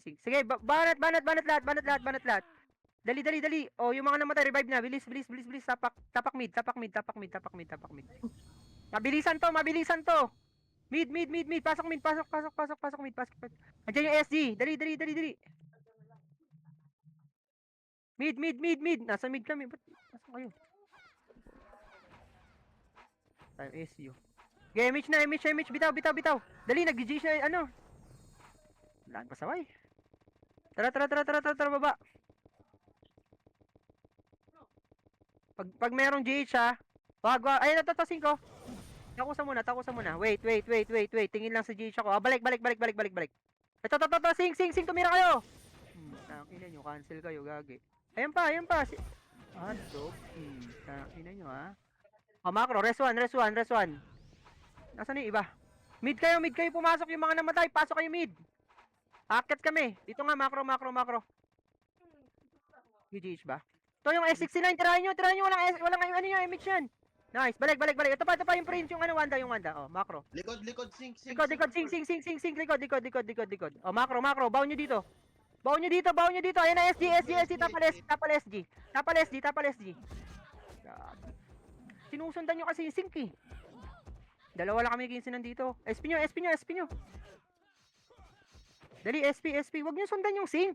sink. Sige, banat lahat. Dali. Oh, yung mga namatay, revive na. Bilis. Tapak mid. Mabilisan to. Mid. Pasok mid. Andiyan yung SG. Dali. Mid. Nasa mid kami. Ba't nasaan kayo? Time SU. Okay, image. Bitaw. Dali, nag-GG siya. Ano? Wala pa saway. Tara, baba. Pag merong GH ha. Wag. Ayun, ito, 5. Takusa muna. Wait. Tingin lang sa GH ako. Balik. Ito. Sing. Tumira kayo. Tangina nyo. Cancel kayo, gagi. Ayan pa. Dog. Tangina nyo, ha. Oh, macro. Res 1. Nasaan yung iba? Mid kayo. Pumasok yung mga namatay. Pasok kayo mid. Akit kami. Dito nga, macro. GH ba? Ito yung S69. Tirahin nyo. Walang yung image yan. Nice. Balik. Ito pa yung prince. Yung Wanda. Oh, macro. Likod, sink. Likod. Sing. Likod. Oh, macro. Baon nyo dito. Ayan na, SG. Tapal SG. Sinusundan nyo kasi yung sink eh. Dalawa lang kami ginsinan dito. SP nyo. Dali, SP. Huwag nyo sundan yung sink.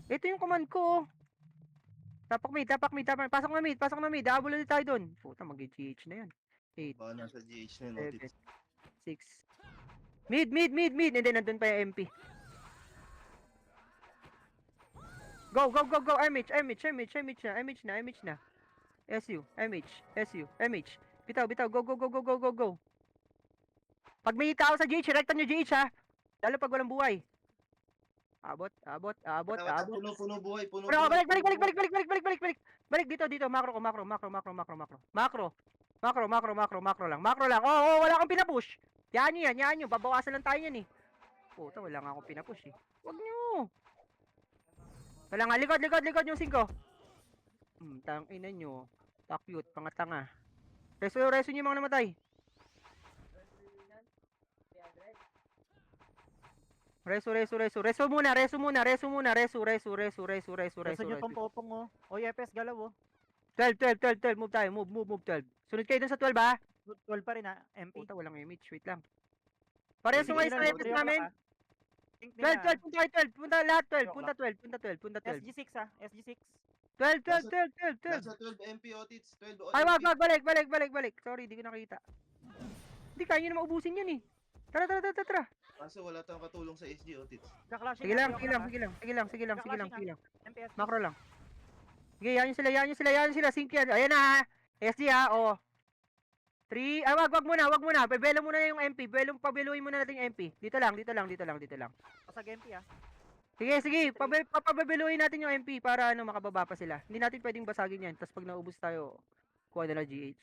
Ito yung command ko. Tapak mid. Pasok na mid. Habol ulit tayo dun. Puta, mag-GH na yan. 8, Baka nasa GH na yung 7, notice. 6. Mid. And then nandun pa yung MP. Go. Image na. SU. Bitaw. Go. Pag may tao sa GH, rektan nyo GH ha. Lalo pag walang buhay. Abot. Puno buhay. Balik dito. Macro lang. Oh, wala akong pinapush. Yan nyo. Babawasan lang tayo yan eh. Puta, wala nga akong pinapush eh. Huwag nyo. Wala nga, likod yung 5. Tangina nyo. Pakyut, pangatanga. Reso nyo yung mga namatay. Reso muna. Reso nyo pampopong oh. O, EPS galaw oh. 12. Move tayo. Move 12. Sunod kayo dun sa 12 ha. 12 pa rin MP. Puta, walang image. Wait lang. Parehas yung Sige, sa EPS namin. 12. Punta lahat 12. Punta 12. SG6 SG6. 12. Nasa 12 MP otits. 12 Ay, wag. Balik. Sorry, di ko nakita. Hindi, kaya nyo na maubusin yan eh. Tara. Kaso wala tayong katulong sa SG otits. Sige lang. MPS. Macro lang. Sige, yan sila. Sync yan. Ayan na ha. SG ha, o. 3. Ay, wag muna. Pabelo muna yung MP. Pabeluin muna natin yung MP. Dito lang. Pasag MP ah. Sige. Papabeluin natin yung MP para makababa pa sila. Hindi natin pwedeng basagin yan. Tapos pag naubos tayo, kuha na GH.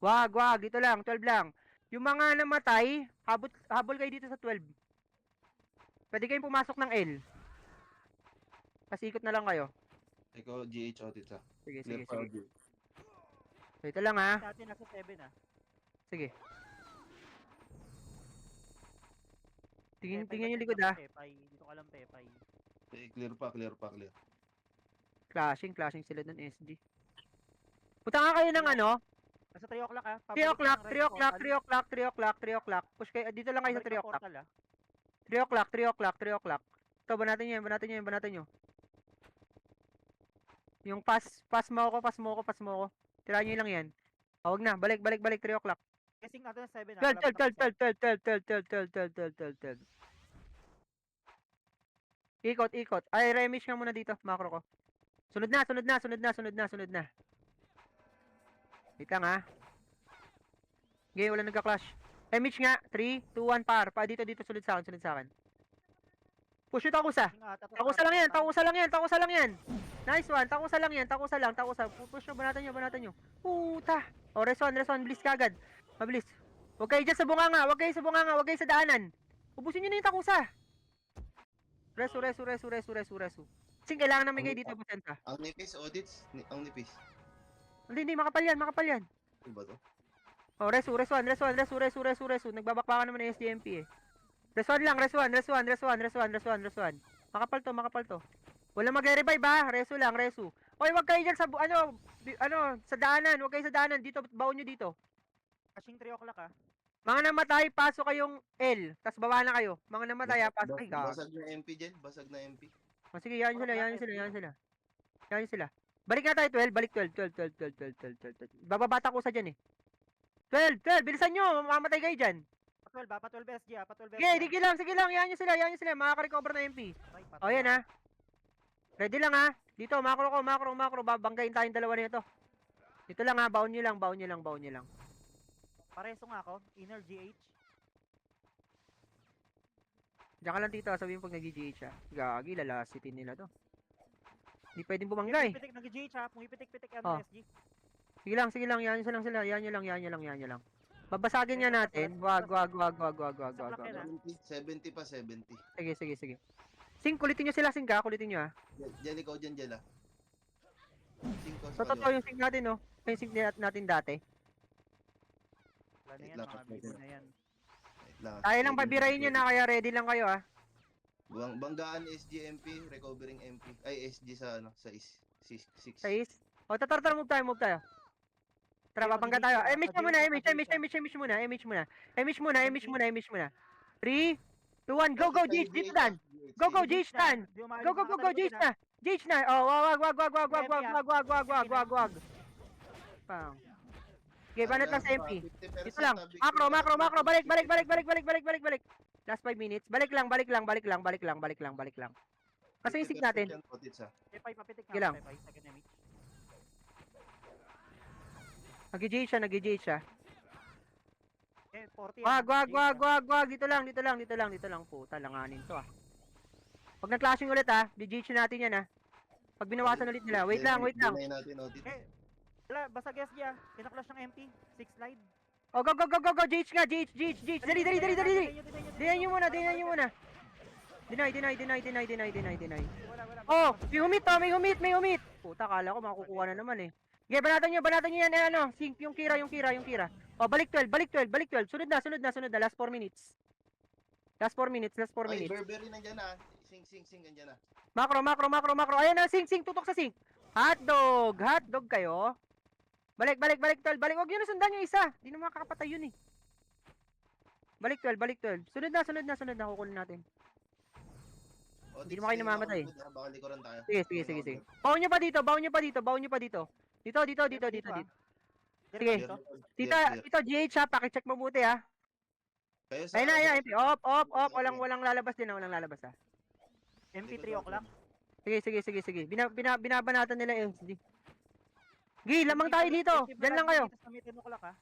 Wag. Dito lang. 12 lang. Yung mga namatay, habol kayo dito sa 12. Pwede kayong pumasok ng L. Kasi ikot na lang kayo. Ikaw GH otits ha. Sige. Left side. So, ito lang ha. Dati nasa 7 ah. Sige. Tingin Pepay yung ba likod dyan? ha. Pepay. Dito ka lang Pepay. Clear pa, clear pa, clear. Clashing sila dun, SG. Punta nga kayo ng ano? Nasa 3 o'clock ah. 3 o'clock, ng 3 right o'clock, portal. 3 o'clock, 3 o'clock, 3 o'clock. Push kayo, dito lang kayo sa Pabalik 3 ng o'clock. portal ah. 3 o'clock, 3 o'clock, 3 o'clock. Ito, banatan nyo. Yung pass mo ako. Tirahan nyo lang yan. Huwag na, balik, 3 o'clock. Guessing natin na 7 ah. 12, kalabas ng 12. Ikot. Ay, remish nga muna dito, macro ko. Sunod na. Wait lang ha. Okay, wala nagka-clash. Remish nga, 3, 2, 1, par. Pa, dito, sunod sa akin. Push yung takusa. Takusa lang yan. Nice one, takusa lang. Push nyo, banatan nyo. Puta. O, reson, bilis kagad. Mabilis. Huwag kayo dyan sa bunganga, huwag kayo sa daanan. Ubusin nyo na yung takusa. Resu. Sing, kailangan namin kayo dito, Butenta. Ang nipis, audits, ang nipis. Hindi, makapal yan. Ano ba to? Oh, resu. Nagbabakbakan naman ng SDMP eh. Resuan. Makapal to. Wala magre-revive ha. Resu. Oy, wag kayo dyan sa, sa daanan. Dito, baon nyo dito. Catching 3 o'clock ah. Mga namatay, pasok kayong L. Tapos baba na kayo. Mga namatay ha, pasok. Ay, gag. Basag na MP dyan, basag na MP. Oh, sige, yan sila. Balik na tayo, 12. Balik 12. Bababata ko sa dyan eh. 12. Bilisan nyo. Mamamatay kayo dyan. Pa 12 SG ah. Pa 12 SG. Sige lang. Yan nyo sila. Makaka-recover na MP. O, yan ha. Ready lang ha. Dito, macro. Babanggain tayong dalawa nito. Dito lang ha. Baon nyo lang. Pareso nga ako. Inner GH. Diyan ka lang dito. Sabihin pag nag-GH ha. Gagi, lalasitin nila to. Hindi pwedeng bumangga eh. Nag-GH ha. Pumipitik Oh. SG. Sige lang. Yan nyo lang. Babasagin nga natin. Wag. 70 pa, 70. Sige. Sing, kulitin nyo sila. Sing ka. Kulitin nyo ha. Jelly ko dyan, Jela. 5 So, totoo yung sing natin no. Yung sing natin dati. Wala na yan. Wait lang, Mga bibo na yan. Tayo lang pabirahin nyo na. Kaya ready lang kayo ha. Banggaan SG-MP, recovering MP. Ay, SG sa sa 6. Sa is. O, tara, move tayo. Tara, babangga tayo. MH muna. 3, 2, 1, go, GH, dito dan. Go, GH dan. Go, GH na. Oh, wag. Pang. Okay, banat lang sa MP. Dito lang. Macro. Balik. Last 5 minutes. Balik lang. Kasi yung sig natin. Pepay, papitik Sige nga. lang. Pepay, second image. Nag-GH siya. 40 Wag. Dito lang. Puta, langanin to ah. Pag nag-clashing ulit ah, GH natin yan ah. Pag binawasan ulit nila. Wait lang. Dinay natin audit. Wala, basag SG ah. Pinaklash ng MP. 6 slide. Oh, go. GH nga. GH. Dali. Dinayin nyo muna. Deny. Wala. Oh, may humit. Puta, kala ko makukuha na naman eh. Okay, banatan nyo yan. Sync yung kira. Oh, balik 12. Sunod na. Last 4 minutes. Ay, Burberry nandyan na. Sing, nandyan na. Macro. Ayan na, sing. Tutok sa sing. Hotdog kayo. Balik 12. Huwag nyo na sundan yung isa. Di na makakapatay yun eh. Balik 12. Sunod na. Kukunin natin. Hindi mo kayo namamatay. Baka likuran tayo. Sige. Baon nyo pa dito. Dito. Sige. Dito, GH ha. Pakicheck mabuti ha. Kayo sa... Ayun na. Off. Walang lalabas din ha. MP 3 o'clock. Sige. Binabanatan nila SD. Gi, lamang tayo dito. Diyan lang kayo. Sa may 10 o'clock ah.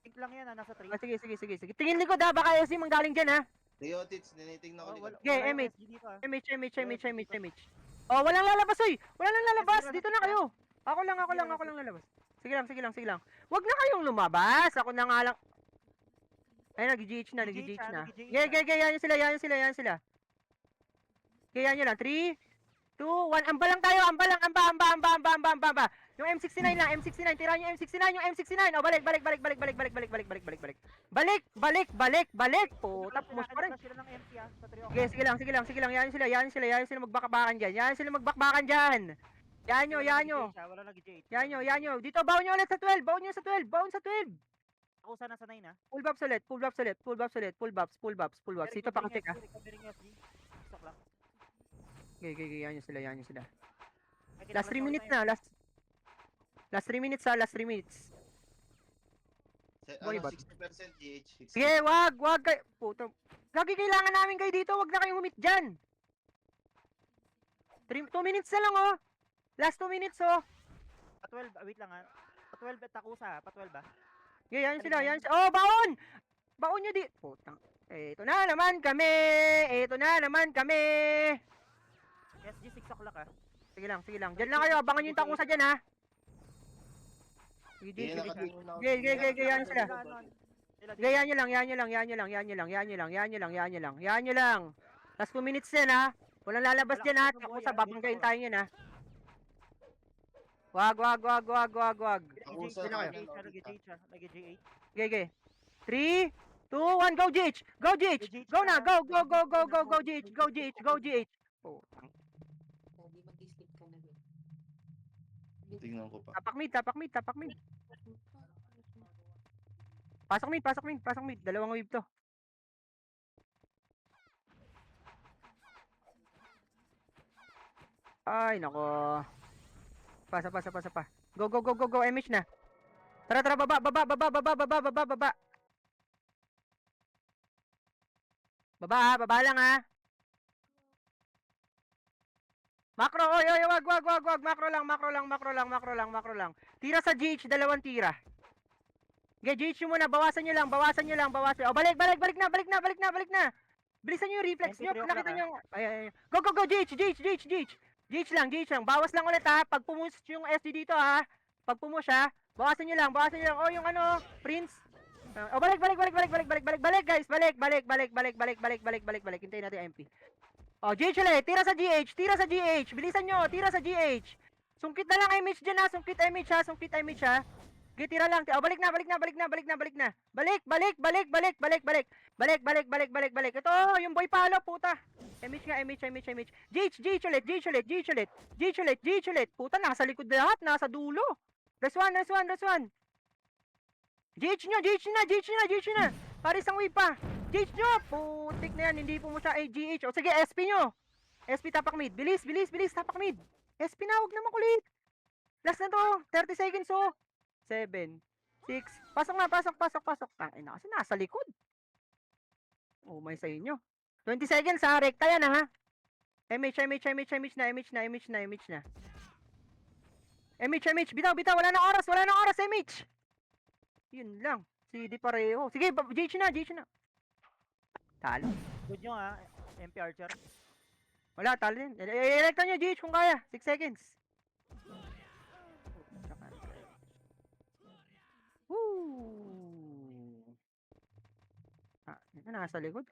Think lang yan ah, nasa 3. Sige. Tingin likod ha. Baka SC manggaling dyan ha. Theotits, ninitingnan ko likod. Okay, MH. Oh, walang lalabas oy. Dito na kayo. Ako lang lalabas. Sige lang. Wag na kayong lumabas. Ako na nga lang. Ay, nag-GH na. Yan sila. Okay, yan nyo lang. 3, 2, 1. Amba lang tayo. Amba. Yung M69 lang, M69, tirahan yung M69, yung M69. Oh, balik. Balik. Puta, pumus pa rin. Kinakailangan sila ng MP sa 3 Sige, sige lang. Yan sila magbakbakan dyan. Yan nyo. Wala nag-J8. Yan nyo. Dito, baon nyo ulit sa 12. Baon sa 12. Ako sana sa 9 ha. Full buffs ulit. Dito, pakicheck ah. Recovering FD. Stock lang. Okay. Yan nyo sila. May Last 3 kinakalas minutes ako na. Last 3 minutes ha. Last 3 minutes. Boy, Ano, ba't? 60% GH. 60. Sige, wag kayo. Puto. Gagi, kailangan namin kayo dito. Wag na kayong humit dyan. 2 minutes na lang oh. Last 2 minutes oh. Pa-12, wait lang ha. Pa-12 at Takusa ha. Pa-12 ba? Okay, yan sila. Oh, baon! Baon nyo di. Putang. Ito na naman kami. SG 6 o'clock ha. Sige lang. Diyan lang kayo. Abangan nyo yung takusa dyan ha. Sige. Yan sila. Yan nyo lang. Last 2 minutes din ha. Walang lalabas dyan ha. Takusa, babanggayin tayo yan ha. Wag. Takusa, Nag-J8. Okay. 3, 2, 1, go GH! Go na! Go GH! Putang. Sabi mag-skip ka na rin. Tingnan ko pa. Tapak mid. Pasok mid. Dalawang wave to. Ay, nako. Pasa pa. Go. MH na. Tara, baba. Baba lang ha. Macro, oy, wag. Macro lang. Tira sa GH, dalawang tira. GH nyo muna, bawasan nyo lang. Oh, balik na. Bilisan nyo yung reflex nyo. MP3 Nakita o'clock, nyo. Ay. Go, GH lang Bawas lang ulit ha. Pag pumus yung SD dito ha. Pag pumus ha. Bawasan nyo lang. Oh, yung ano, Prince. Oh, balik, guys. Balik. Hintayin natin yung MP. Oh, GH ulit. Tira sa GH. Bilisan nyo. Tira sa GH. Sungkit na lang MH dyan ha. Sungkit MH ha. Okay, tira lang. Oh, balik na. Balik. Ito, yung boy palo, puta. MH. GH ulit. Puta, nasa likod lahat. Nasa dulo. Last one. GH na. Para isang wave pa. GH nyo. Putik na yan. Hindi po mo siya GH. O sige, SP nyo. SP tapak mid. Bilis. Tapak mid. SP na. Huwag naman kulit. Last na to. 30 seconds oh. 7, 6. Pasok. Tangina kasi nasa likod. Oh, may sa inyo. 20 seconds ha. Rekta yan ha. MH na. MH. Bitaw. Wala nang oras. MH. Yun lang. CD pareho. Sige, GH na. Talo. Good nyo ha. MP Archer. Wala, talo din. Electa nyo, GH, kung kaya. 6 seconds. Woo! Ah, nasa likod.